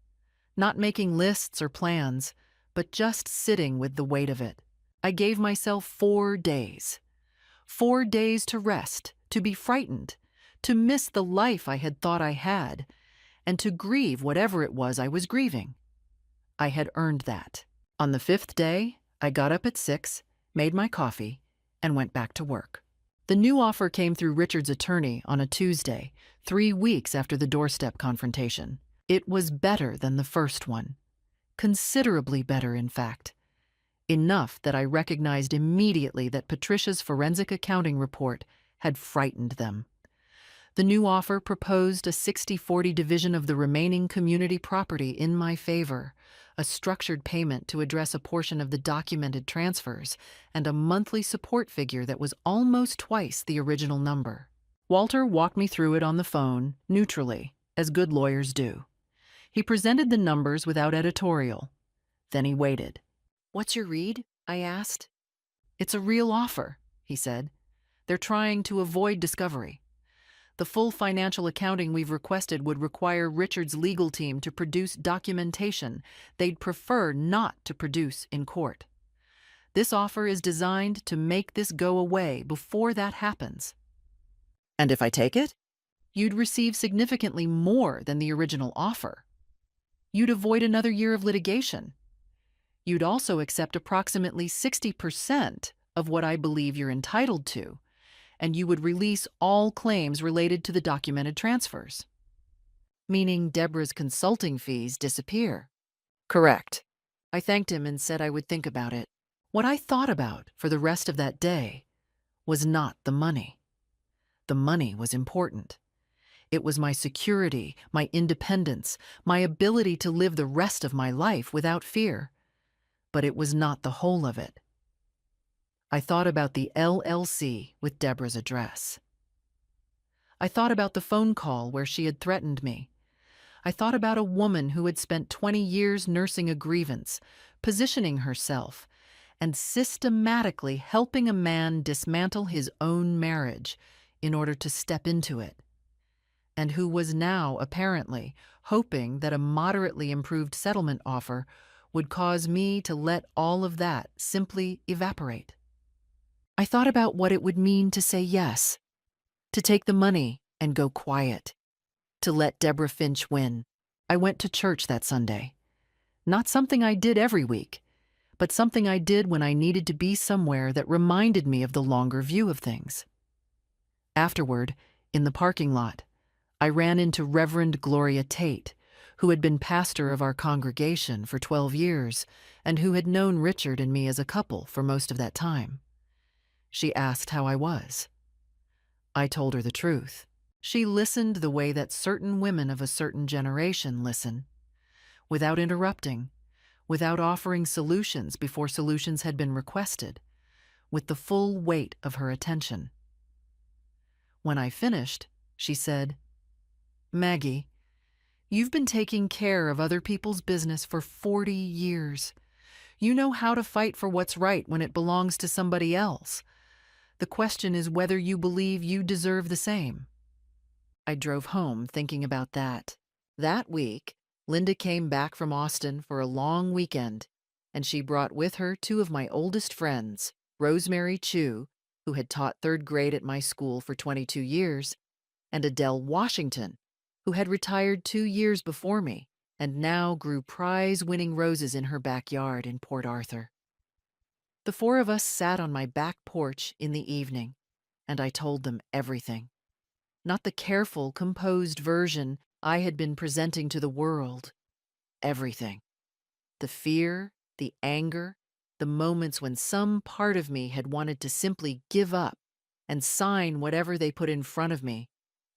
not making lists or plans, but just sitting with the weight of it. I gave myself 4 days. 4 days to rest, to be frightened, to miss the life I had thought I had, and to grieve whatever it was I was grieving. I had earned that. On the 5th day, I got up at 6, made my coffee, and went back to work. The new offer came through Richard's attorney on a Tuesday, 3 weeks after the doorstep confrontation. It was better than the first one. Considerably better, in fact. Enough that I recognized immediately that Patricia's forensic accounting report had frightened them. The new offer proposed a 60-40 division of the remaining community property in my favor, a structured payment to address a portion of the documented transfers, and a monthly support figure that was almost twice the original number. Walter walked me through it on the phone, neutrally, as good lawyers do. He presented the numbers without editorial. Then he waited. "What's your read?" I asked. "It's a real offer," he said. "They're trying to avoid discovery. The full financial accounting we've requested would require Richard's legal team to produce documentation they'd prefer not to produce in court. This offer is designed to make this go away before that happens." "And if I take it?" "You'd receive significantly more than the original offer. You'd avoid another year of litigation. You'd also accept approximately 60% of what I believe you're entitled to, and you would release all claims related to the documented transfers." "Meaning Deborah's consulting fees disappear?" "Correct." I thanked him and said I would think about it. What I thought about for the rest of that day was not the money. The money was important. It was my security, my independence, my ability to live the rest of my life without fear. But it was not the whole of it. I thought about the LLC with Deborah's address. I thought about the phone call where she had threatened me. I thought about a woman who had spent 20 years nursing a grievance, positioning herself, and systematically helping a man dismantle his own marriage in order to step into it, and who was now, apparently, hoping that a moderately improved settlement offer would cause me to let all of that simply evaporate. I thought about what it would mean to say yes, to take the money and go quiet, to let Deborah Finch win. I went to church that Sunday. Not something I did every week, but something I did when I needed to be somewhere that reminded me of the longer view of things. Afterward, in the parking lot, I ran into Reverend Gloria Tate, who had been pastor of our congregation for 12 years and who had known Richard and me as a couple for most of that time. She asked how I was. I told her the truth. She listened the way that certain women of a certain generation listen, without interrupting, without offering solutions before solutions had been requested, with the full weight of her attention. When I finished, she said, "Maggie, you've been taking care of other people's business for 40 years. You know how to fight for what's right when it belongs to somebody else. The question is whether you believe you deserve the same." I drove home thinking about that. That week, Linda came back from Austin for a long weekend, and she brought with her two of my oldest friends, Rosemary Chu, who had taught third grade at my school for 22 years, and Adele Washington, who had retired 2 years before me and now grew prize-winning roses in her backyard in Port Arthur. The four of us sat on my back porch in the evening, and I told them everything. Not the careful, composed version I had been presenting to the world. Everything. The fear, the anger, the moments when some part of me had wanted to simply give up and sign whatever they put in front of me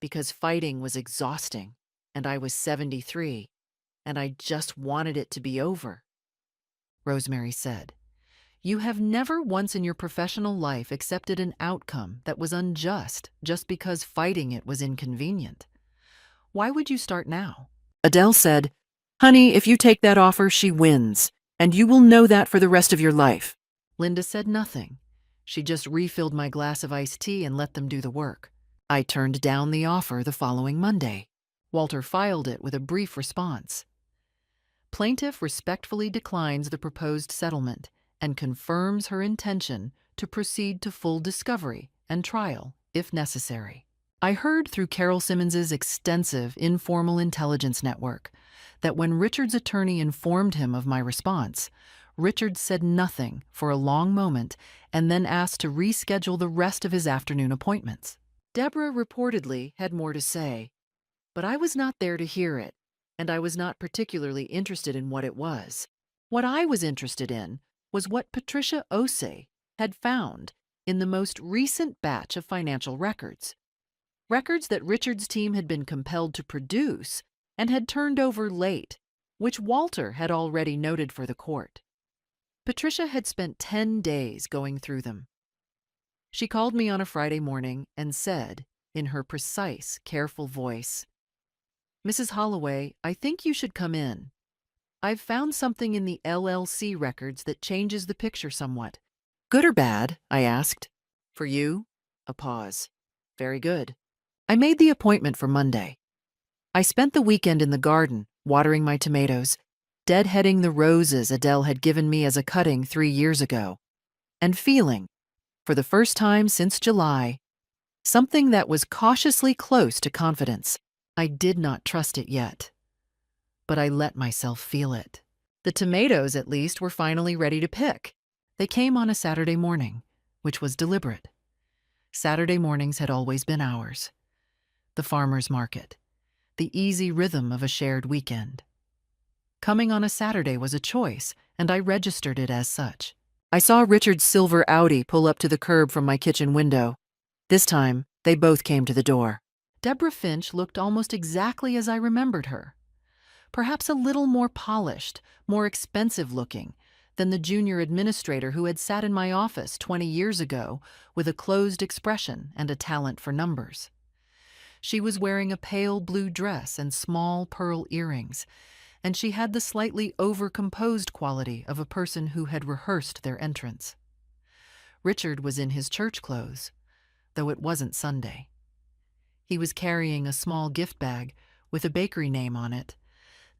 because fighting was exhausting and I was 73 and I just wanted it to be over. Rosemary said, "You have never once in your professional life accepted an outcome that was unjust just because fighting it was inconvenient. Why would you start now?" Adele said, "Honey, if you take that offer, she wins, and you will know that for the rest of your life." Linda said nothing. She just refilled my glass of iced tea and let them do the work. I turned down the offer the following Monday. Walter filed it with a brief response. Plaintiff respectfully declines the proposed settlement and confirms her intention to proceed to full discovery and trial, if necessary. I heard through Carol Simmons's extensive informal intelligence network that when Richard's attorney informed him of my response, Richard said nothing for a long moment and then asked to reschedule the rest of his afternoon appointments. Deborah reportedly had more to say, but I was not there to hear it, and I was not particularly interested in what it was. What I was interested in was what Patricia Osei had found in the most recent batch of financial records. Records that Richard's team had been compelled to produce and had turned over late, which Walter had already noted for the court. Patricia had spent 10 days going through them. She called me on a Friday morning and said, in her precise, careful voice, "Mrs. Holloway, I think you should come in. I've found something in the LLC records that changes the picture somewhat." "Good or bad?" I asked. "For you?" A pause. "Very good." I made the appointment for Monday. I spent the weekend in the garden, watering my tomatoes, deadheading the roses Adele had given me as a cutting 3 years ago, and feeling, for the first time since July, something that was cautiously close to confidence. I did not trust it yet, but I let myself feel it. The tomatoes, at least, were finally ready to pick. They came on a Saturday morning, which was deliberate. Saturday mornings had always been ours. The farmer's market, the easy rhythm of a shared weekend. Coming on a Saturday was a choice, and I registered it as such. I saw Richard's silver Audi pull up to the curb from my kitchen window. This time, they both came to the door. Deborah Finch looked almost exactly as I remembered her. Perhaps a little more polished, more expensive looking than the junior administrator who had sat in my office 20 years ago with a closed expression and a talent for numbers. She was wearing a pale blue dress and small pearl earrings, and she had the slightly over-composed quality of a person who had rehearsed their entrance. Richard was in his church clothes, though it wasn't Sunday. He was carrying a small gift bag with a bakery name on it,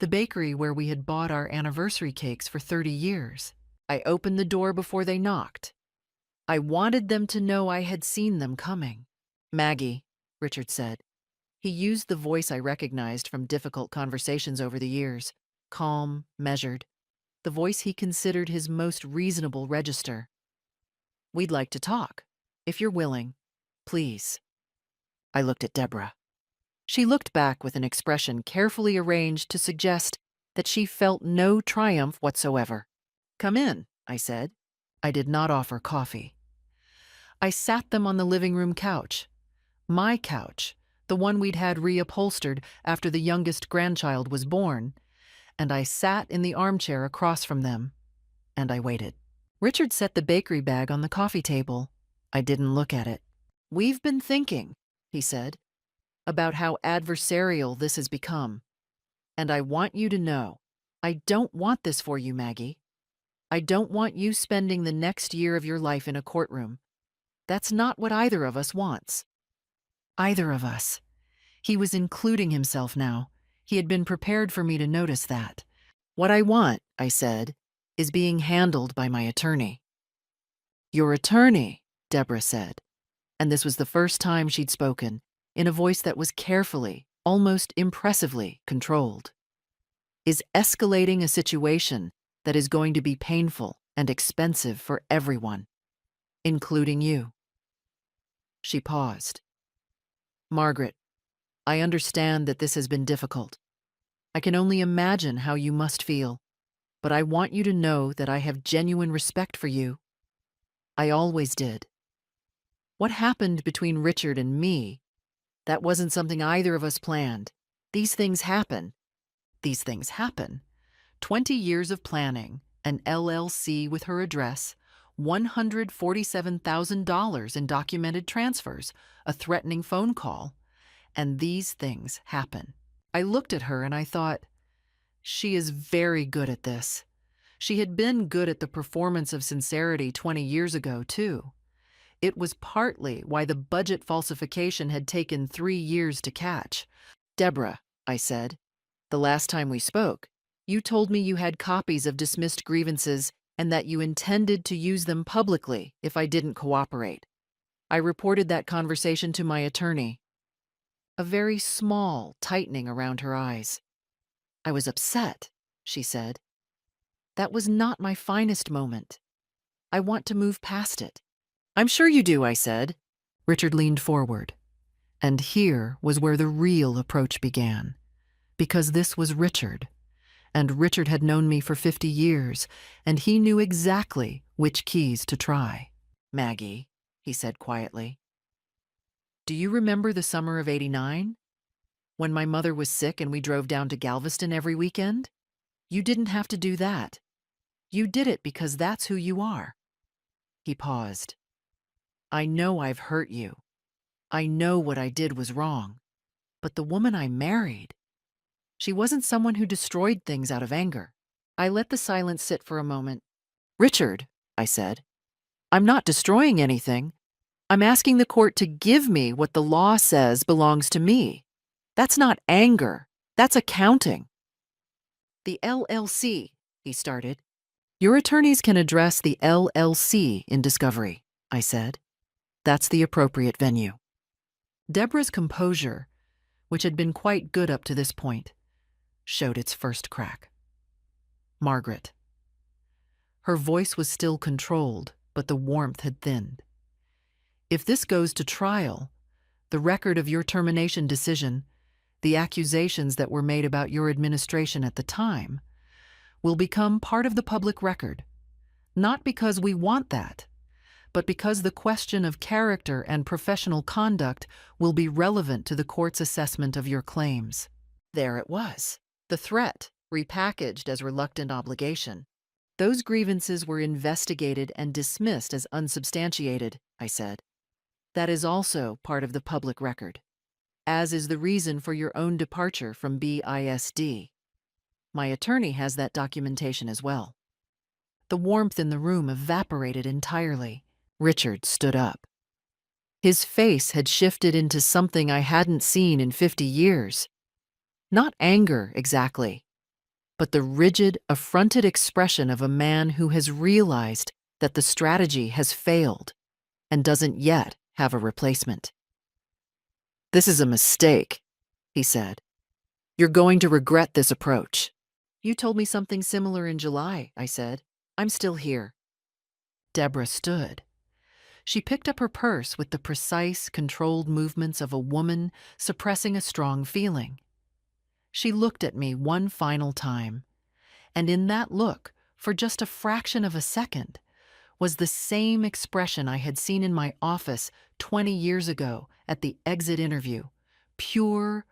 the bakery where we had bought our anniversary cakes for 30 years. I opened the door before they knocked. I wanted them to know I had seen them coming. "Maggie," Richard said. He used the voice I recognized from difficult conversations over the years, calm, measured, the voice he considered his most reasonable register. "We'd like to talk, if you're willing. Please." I looked at Deborah. She looked back with an expression carefully arranged to suggest that she felt no triumph whatsoever. "Come in," I said. I did not offer coffee. I sat them on the living room couch. My couch, the one we'd had reupholstered after the youngest grandchild was born, and I sat in the armchair across from them, and I waited. Richard set the bakery bag on the coffee table. I didn't look at it. "We've been thinking," he said, "about how adversarial this has become. And I want you to know, I don't want this for you, Maggie. I don't want you spending the next year of your life in a courtroom. That's not what either of us wants." Either of us. He was including himself now. He had been prepared for me to notice that. "What I want," I said, "is being handled by my attorney." "Your attorney," Deborah said, and this was the first time she'd spoken, in a voice that was carefully, almost impressively controlled, "is escalating a situation that is going to be painful and expensive for everyone, including you." She paused. "Margaret, I understand that this has been difficult. I can only imagine how you must feel, but I want you to know that I have genuine respect for you. I always did. What happened between Richard and me, that wasn't something either of us planned. These things happen. These things happen. 20 years of planning, an LLC with her address, $147,000 in documented transfers, a threatening phone call, and these things happen." I looked at her and I thought, she is very good at this. She had been good at the performance of sincerity 20 years ago, too. It was partly why the budget falsification had taken 3 years to catch. "Deborah," I said, "the last time we spoke, you told me you had copies of dismissed grievances and that you intended to use them publicly if I didn't cooperate. I reported that conversation to my attorney." A very small tightening around her eyes. "I was upset," she said. "That was not my finest moment. I want to move past it." "I'm sure you do," I said. Richard leaned forward. And here was where the real approach began. Because this was Richard. And Richard had known me for 50 years, and he knew exactly which keys to try. "Maggie," he said quietly, "do you remember the summer of '89? When my mother was sick and we drove down to Galveston every weekend? You didn't have to do that. You did it because that's who you are." He paused. "I know I've hurt you. I know what I did was wrong. But the woman I married, she wasn't someone who destroyed things out of anger." I let the silence sit for a moment. "Richard," I said, "I'm not destroying anything. I'm asking the court to give me what the law says belongs to me. That's not anger. That's accounting." "The LLC," he started. "Your attorneys can address the LLC in discovery," I said. "That's the appropriate venue." Deborah's composure, which had been quite good up to this point, showed its first crack. "Margaret." Her voice was still controlled, but the warmth had thinned. "If this goes to trial, the record of your termination decision, the accusations that were made about your administration at the time, will become part of the public record. Not because we want that, but because the question of character and professional conduct will be relevant to the court's assessment of your claims." There it was. The threat, repackaged as reluctant obligation. "Those grievances were investigated and dismissed as unsubstantiated," I said. "That is also part of the public record, as is the reason for your own departure from BISD. My attorney has that documentation as well." The warmth in the room evaporated entirely. Richard stood up. His face had shifted into something I hadn't seen in 50 years. Not anger, exactly, but the rigid, affronted expression of a man who has realized that the strategy has failed and doesn't yet have a replacement. "This is a mistake," he said. "You're going to regret this approach." "You told me something similar in July," I said. "I'm still here." Deborah stood. She picked up her purse with the precise, controlled movements of a woman suppressing a strong feeling. She looked at me one final time, and in that look, for just a fraction of a second, was the same expression I had seen in my office 20 years ago at the exit interview. Pure,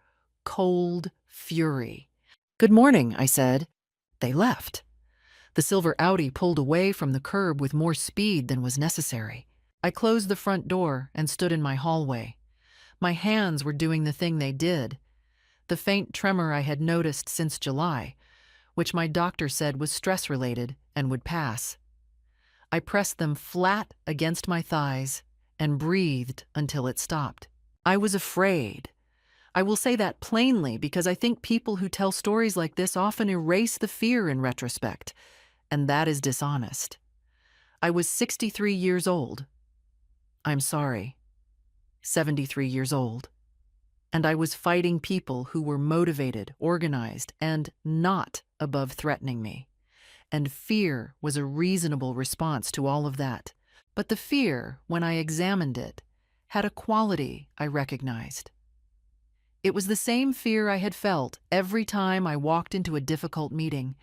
cold fury. "Good morning," I said. They left. The silver Audi pulled away from the curb with more speed than was necessary. I closed the front door and stood in my hallway. My hands were doing the thing they did, the faint tremor I had noticed since July, which my doctor said was stress-related and would pass. I pressed them flat against my thighs and breathed until it stopped. I was afraid. I will say that plainly because I think people who tell stories like this often erase the fear in retrospect, and that is dishonest. I was 63 years old. I'm sorry, 73 years old. And I was fighting people who were motivated, organized, and not above threatening me. And fear was a reasonable response to all of that. But the fear, when I examined it, had a quality I recognized. It was the same fear I had felt every time I walked into a difficult meeting,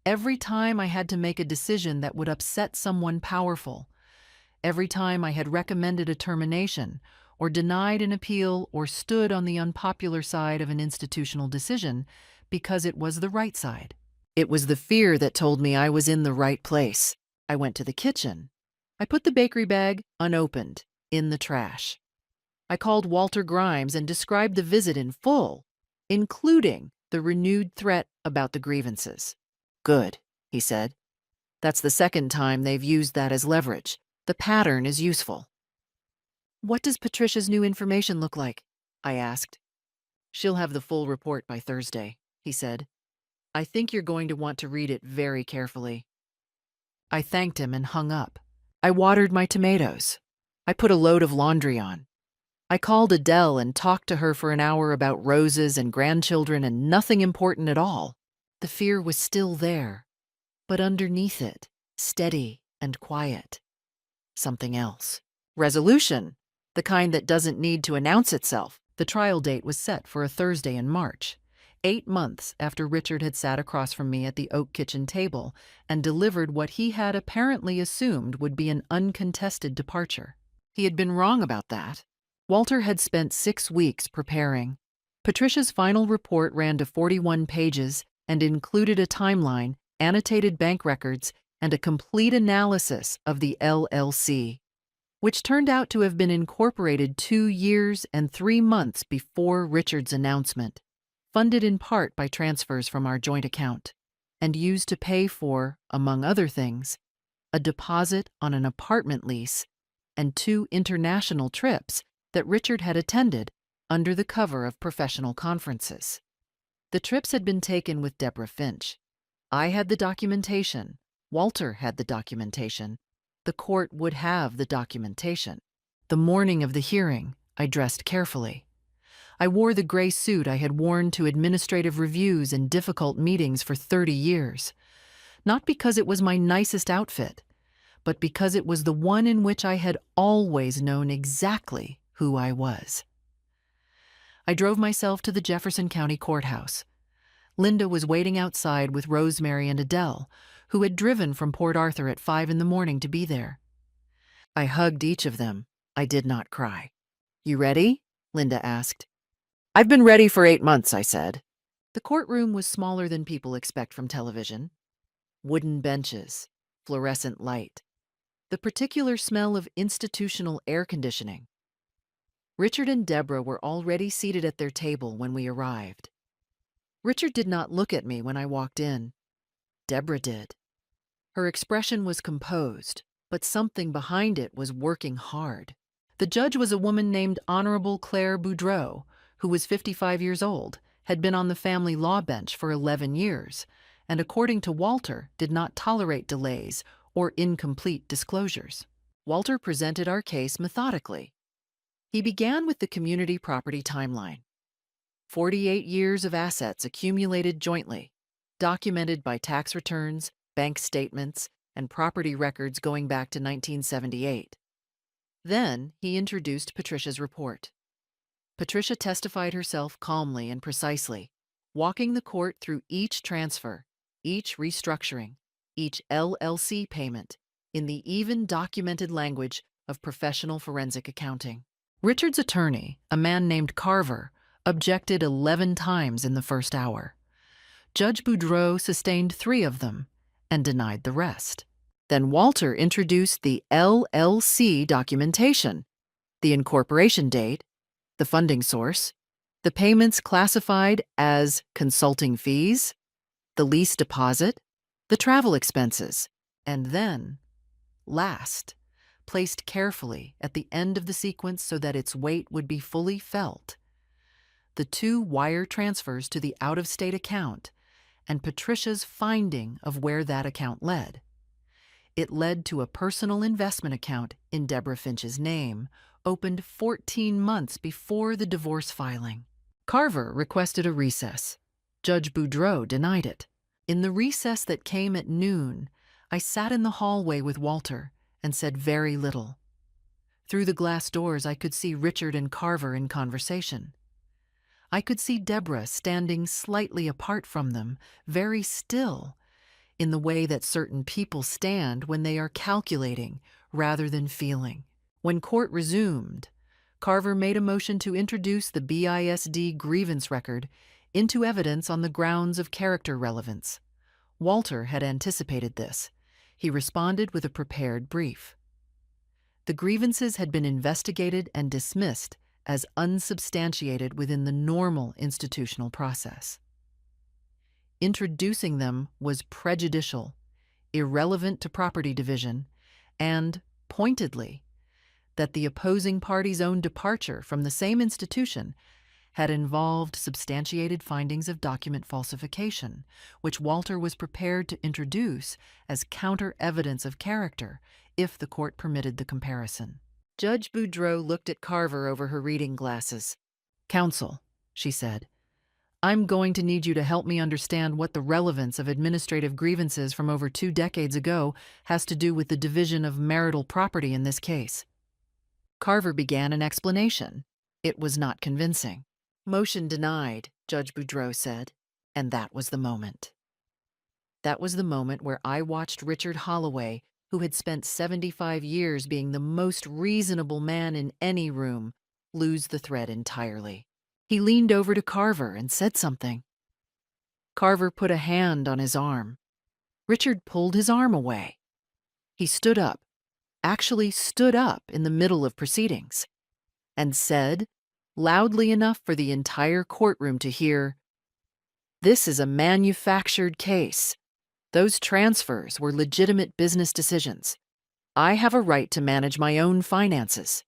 every time I had to make a decision that would upset someone powerful, every time I had recommended a termination, or denied an appeal, or stood on the unpopular side of an institutional decision because it was the right side. It was the fear that told me I was in the right place. I went to the kitchen. I put the bakery bag, unopened, in the trash. I called Walter Grimes and described the visit in full, including the renewed threat about the grievances. "Good," he said. "That's the second time they've used that as leverage. The pattern is useful." "What does Patricia's new information look like?" I asked. "She'll have the full report by Thursday," he said. "I think you're going to want to read it very carefully." I thanked him and hung up. I watered my tomatoes. I put a load of laundry on. I called Adele and talked to her for an hour about roses and grandchildren and nothing important at all. The fear was still there, but underneath it, steady and quiet, something else. Resolution, the kind that doesn't need to announce itself. The trial date was set for a Thursday in March, 8 months after Richard had sat across from me at the oak kitchen table and delivered what he had apparently assumed would be an uncontested departure. He had been wrong about that. Walter had spent 6 weeks preparing. Patricia's final report ran to 41 pages and included a timeline, annotated bank records, and a complete analysis of the LLC, which turned out to have been incorporated 2 years and 3 months before Richard's announcement, funded in part by transfers from our joint account, and used to pay for, among other things, a deposit on an apartment lease and 2 international trips that Richard had attended under the cover of professional conferences. The trips had been taken with Deborah Finch. I had the documentation. Walter had the documentation. The court would have the documentation. The morning of the hearing, I dressed carefully. I wore the gray suit I had worn to administrative reviews and difficult meetings for 30 years, not because it was my nicest outfit, but because it was the one in which I had always known exactly who I was. I drove myself to the Jefferson County Courthouse. Linda was waiting outside with Rosemary and Adele, who had driven from Port Arthur at 5 in the morning to be there. I hugged each of them. I did not cry. "You ready?" Linda asked. "I've been ready for 8 months," I said. The courtroom was smaller than people expect from television. Wooden benches, fluorescent light, the particular smell of institutional air conditioning. Richard and Deborah were already seated at their table when we arrived. Richard did not look at me when I walked in. Deborah did. Her expression was composed, but something behind it was working hard. The judge was a woman named Honorable Claire Boudreau, who was 55 years old, had been on the family law bench for 11 years, and according to Walter, did not tolerate delays or incomplete disclosures. Walter presented our case methodically. He began with the community property timeline. 48 years of assets accumulated jointly, documented by tax returns, bank statements, and property records going back to 1978. Then he introduced Patricia's report. Patricia testified herself calmly and precisely, walking the court through each transfer, each restructuring, each LLC payment, in the even documented language of professional forensic accounting. Richard's attorney, a man named Carver, objected 11 times in the first hour. Judge Boudreau sustained 3 of them and denied the rest. Then Walter introduced the LLC documentation, the incorporation date, the funding source, the payments classified as consulting fees, the lease deposit, the travel expenses, and then, last, placed carefully at the end of the sequence so that its weight would be fully felt, the 2 wire transfers to the out-of-state account, and Patricia's finding of where that account led. It led to a personal investment account in Deborah Finch's name, opened 14 months before the divorce filing. Carver requested a recess. Judge Boudreau denied it. In the recess that came at noon, I sat in the hallway with Walter and said very little. Through the glass doors, I could see Richard and Carver in conversation. I could see Deborah standing slightly apart from them, very still, in the way that certain people stand when they are calculating rather than feeling. When court resumed, Carver made a motion to introduce the BISD grievance record into evidence on the grounds of character relevance. Walter had anticipated this. He responded with a prepared brief. The grievances had been investigated and dismissed as unsubstantiated within the normal institutional process. Introducing them was prejudicial, irrelevant to property division, and, pointedly, that the opposing party's own departure from the same institution had involved substantiated findings of document falsification, which Walter was prepared to introduce as counter-evidence of character if the court permitted the comparison. Judge Boudreau looked at Carver over her reading glasses. "Counsel," she said, "I'm going to need you to help me understand what the relevance of administrative grievances from over 2 decades ago has to do with the division of marital property in this case." Carver began an explanation. It was not convincing. "Motion denied," Judge Boudreau said, and that was the moment. That was the moment where I watched Richard Holloway, who had spent 75 years being the most reasonable man in any room, lose the thread entirely. He leaned over to Carver and said something. Carver put a hand on his arm. Richard pulled his arm away. He stood up, actually stood up in the middle of proceedings, and said, loudly enough for the entire courtroom to hear, "This is a manufactured case. Those transfers were legitimate business decisions. I have a right to manage my own finances."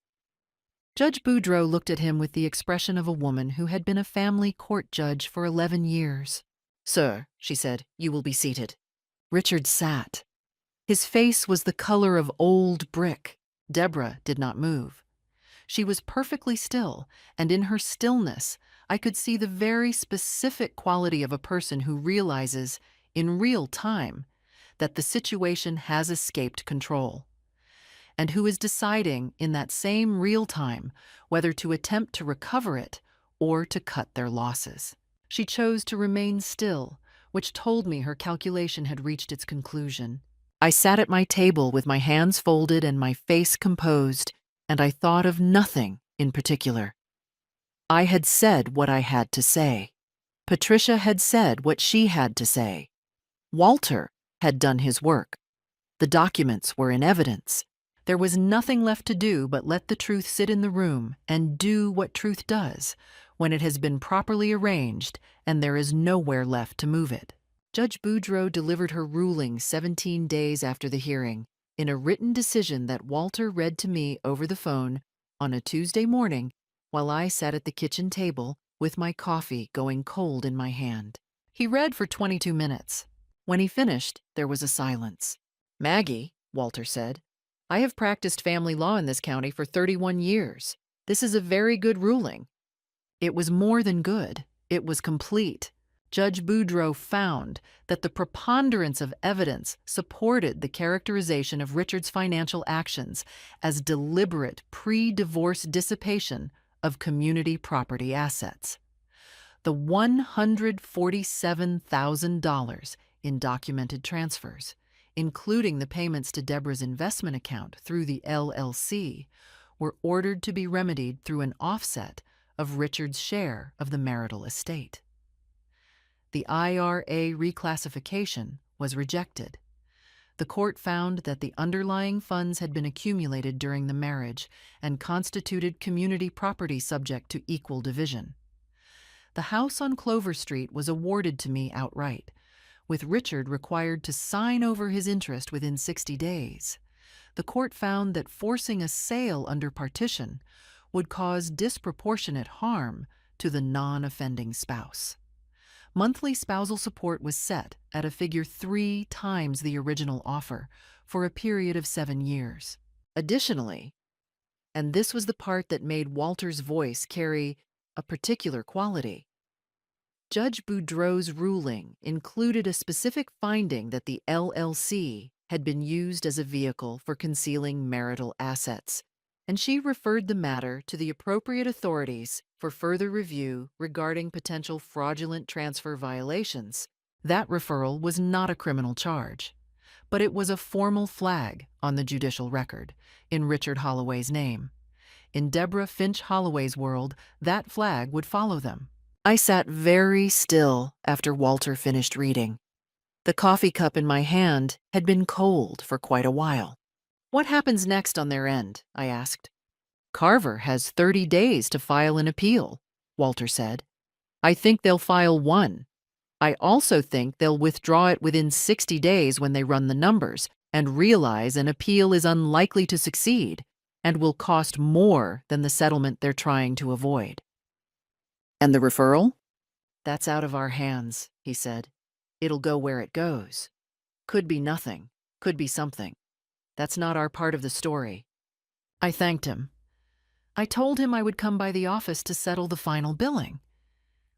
Judge Boudreau looked at him with the expression of a woman who had been a family court judge for 11 years. "Sir," she said, "you will be seated." Richard sat. His face was the color of old brick. Deborah did not move. She was perfectly still, and in her stillness, I could see the very specific quality of a person who realizes, in real time, that the situation has escaped control, and who is deciding in that same real time whether to attempt to recover it or to cut their losses. She chose to remain still, which told me her calculation had reached its conclusion. I sat at my table with my hands folded and my face composed, and I thought of nothing in particular. I had said what I had to say. Patricia had said what she had to say. Walter had done his work. The documents were in evidence. There was nothing left to do but let the truth sit in the room and do what truth does when it has been properly arranged and there is nowhere left to move it. Judge Boudreau delivered her ruling 17 days after the hearing in a written decision that Walter read to me over the phone on a Tuesday morning while I sat at the kitchen table with my coffee going cold in my hand. He read for 22 minutes. When he finished, there was a silence. "Maggie," Walter said, "I have practiced family law in this county for 31 years. This is a very good ruling." It was more than good. It was complete. Judge Boudreau found that the preponderance of evidence supported the characterization of Richard's financial actions as deliberate pre-divorce dissipation of community property assets. The $147,000 in documented transfers, including the payments to Deborah's investment account through the LLC, were ordered to be remedied through an offset of Richard's share of the marital estate. The IRA reclassification was rejected. The court found that the underlying funds had been accumulated during the marriage and constituted community property subject to equal division. The house on Clover Street was awarded to me outright, with Richard required to sign over his interest within 60 days. The court found that forcing a sale under partition would cause disproportionate harm to the non-offending spouse. Monthly spousal support was set at a figure 3 times the original offer for a period of 7 years. Additionally, and this was the part that made Walter's voice carry a particular quality, Judge Boudreau's ruling included a specific finding that the LLC had been used as a vehicle for concealing marital assets, and she referred the matter to the appropriate authorities for further review regarding potential fraudulent transfer violations. That referral was not a criminal charge, but it was a formal flag on the judicial record in Richard Holloway's name. In Deborah Finch Holloway's world, that flag would follow them. I sat very still after Walter finished reading. The coffee cup in my hand had been cold for quite a while. "What happens next on their end?" I asked. "Carver has 30 days to file an appeal," Walter said. "I think they'll file one. I also think they'll withdraw it within 60 days when they run the numbers and realize an appeal is unlikely to succeed and will cost more than the settlement they're trying to avoid." "And the referral?" "That's out of our hands," he said. "It'll go where it goes. Could be nothing, could be something. That's not our part of the story." I thanked him. I told him I would come by the office to settle the final billing.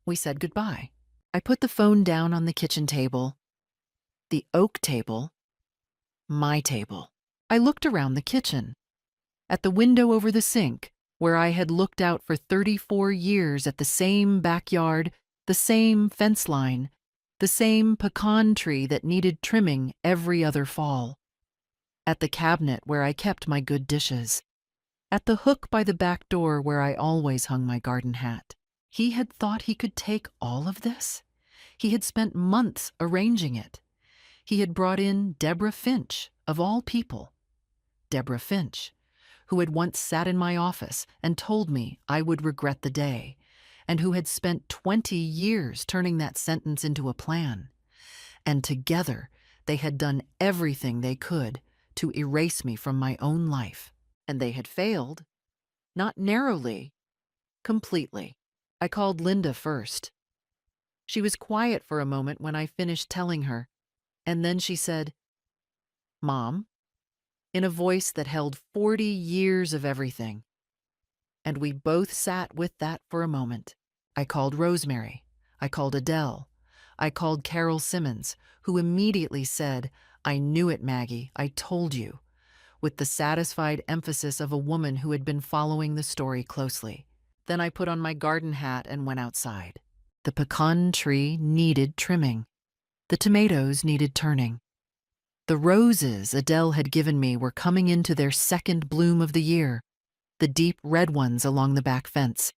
We said goodbye. I put the phone down on the kitchen table. The oak table. My table. I looked around the kitchen. At the window over the sink, where I had looked out for 34 years at the same backyard, the same fence line, the same pecan tree that needed trimming every other fall. At the cabinet where I kept my good dishes. At the hook by the back door where I always hung my garden hat. He had thought he could take all of this? He had spent months arranging it. He had brought in Deborah Finch, of all people. Deborah Finch, who had once sat in my office and told me I would regret the day, and who had spent 20 years turning that sentence into a plan. And together, they had done everything they could to erase me from my own life. And they had failed. Not narrowly, completely. I called Linda first. She was quiet for a moment when I finished telling her, and then she said, "Mom," in a voice that held 40 years of everything. And we both sat with that for a moment. I called Rosemary. I called Adele. I called Carol Simmons, who immediately said, "I knew it, Maggie, I told you," with the satisfied emphasis of a woman who had been following the story closely. Then I put on my garden hat and went outside. The pecan tree needed trimming. The tomatoes needed turning. The roses Adele had given me were coming into their second bloom of the year, the deep red ones along the back fence,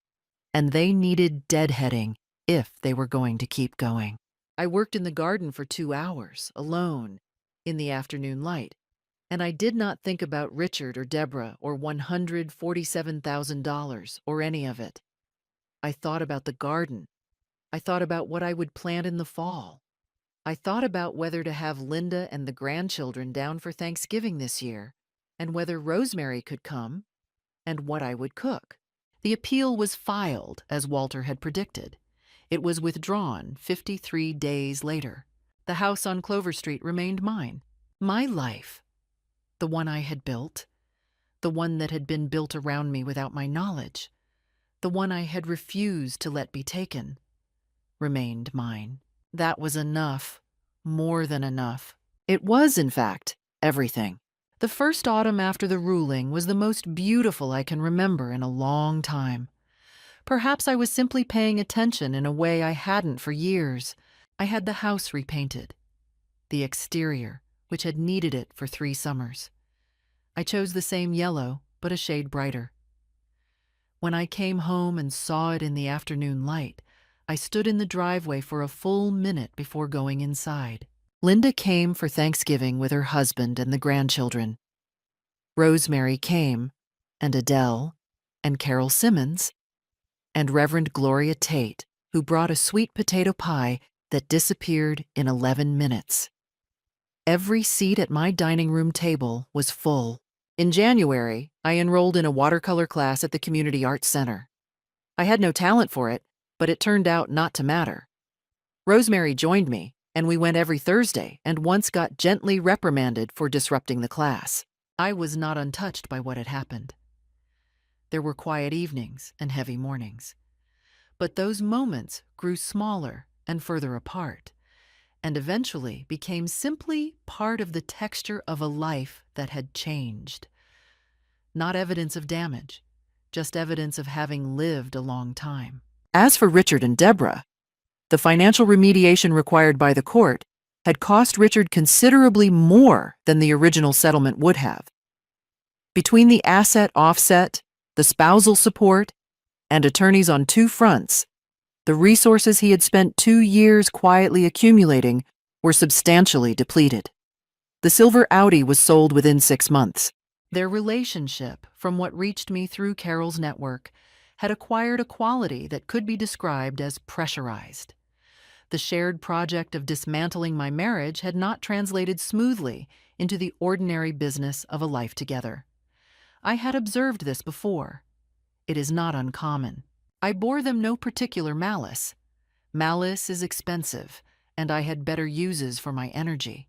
and they needed deadheading if they were going to keep going. I worked in the garden for 2 hours, alone, in the afternoon light, and I did not think about Richard or Deborah or $147,000 or any of it. I thought about the garden. I thought about what I would plant in the fall. I thought about whether to have Linda and the grandchildren down for Thanksgiving this year, and whether Rosemary could come, and what I would cook. The appeal was filed, as Walter had predicted. It was withdrawn 53 days later. The house on Clover Street remained mine. My life, the one I had built, the one that had been built around me without my knowledge, the one I had refused to let be taken, remained mine. That was enough, more than enough. It was, in fact, everything. The first autumn after the ruling was the most beautiful I can remember in a long time. Perhaps I was simply paying attention in a way I hadn't for years. I had the house repainted, the exterior, which had needed it for 3 summers. I chose the same yellow, but a shade brighter. When I came home and saw it in the afternoon light, I stood in the driveway for a full minute before going inside. Linda came for Thanksgiving with her husband and the grandchildren. Rosemary came, and Adele, and Carol Simmons, and Reverend Gloria Tate, who brought a sweet potato pie that disappeared in 11 minutes. Every seat at my dining room table was full. In January, I enrolled in a watercolor class at the Community Arts Center. I had no talent for it, but it turned out not to matter. Rosemary joined me, and we went every Thursday and once got gently reprimanded for disrupting the class. I was not untouched by what had happened. There were quiet evenings and heavy mornings. But those moments grew smaller and further apart, and eventually became simply part of the texture of a life that had changed. Not evidence of damage, just evidence of having lived a long time. As for Richard and Deborah, the financial remediation required by the court had cost Richard considerably more than the original settlement would have. Between the asset offset, the spousal support, and attorneys on two fronts, the resources he had spent 2 years quietly accumulating were substantially depleted. The silver Audi was sold within 6 months. Their relationship, from what reached me through Carol's network, had acquired a quality that could be described as pressurized. The shared project of dismantling my marriage had not translated smoothly into the ordinary business of a life together. I had observed this before. It is not uncommon. I bore them no particular malice. Malice is expensive, and I had better uses for my energy.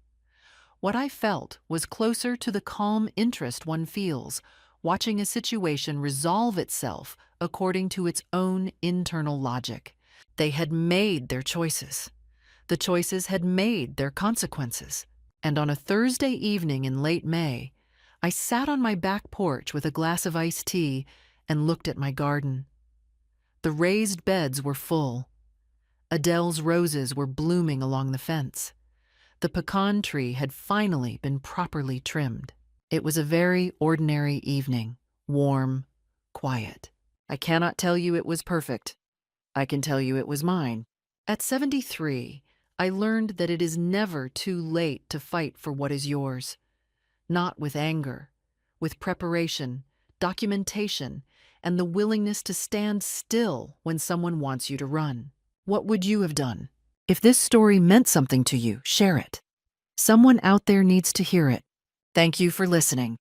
What I felt was closer to the calm interest one feels watching a situation resolve itself according to its own internal logic. They had made their choices. The choices had made their consequences. And on a Thursday evening in late May, I sat on my back porch with a glass of iced tea and looked at my garden. The raised beds were full. Adele's roses were blooming along the fence. The pecan tree had finally been properly trimmed. It was a very ordinary evening, warm, quiet. I cannot tell you it was perfect. I can tell you it was mine. At 73, I learned that it is never too late to fight for what is yours. Not with anger, with preparation, documentation, and the willingness to stand still when someone wants you to run. What would you have done? If this story meant something to you, share it. Someone out there needs to hear it. Thank you for listening.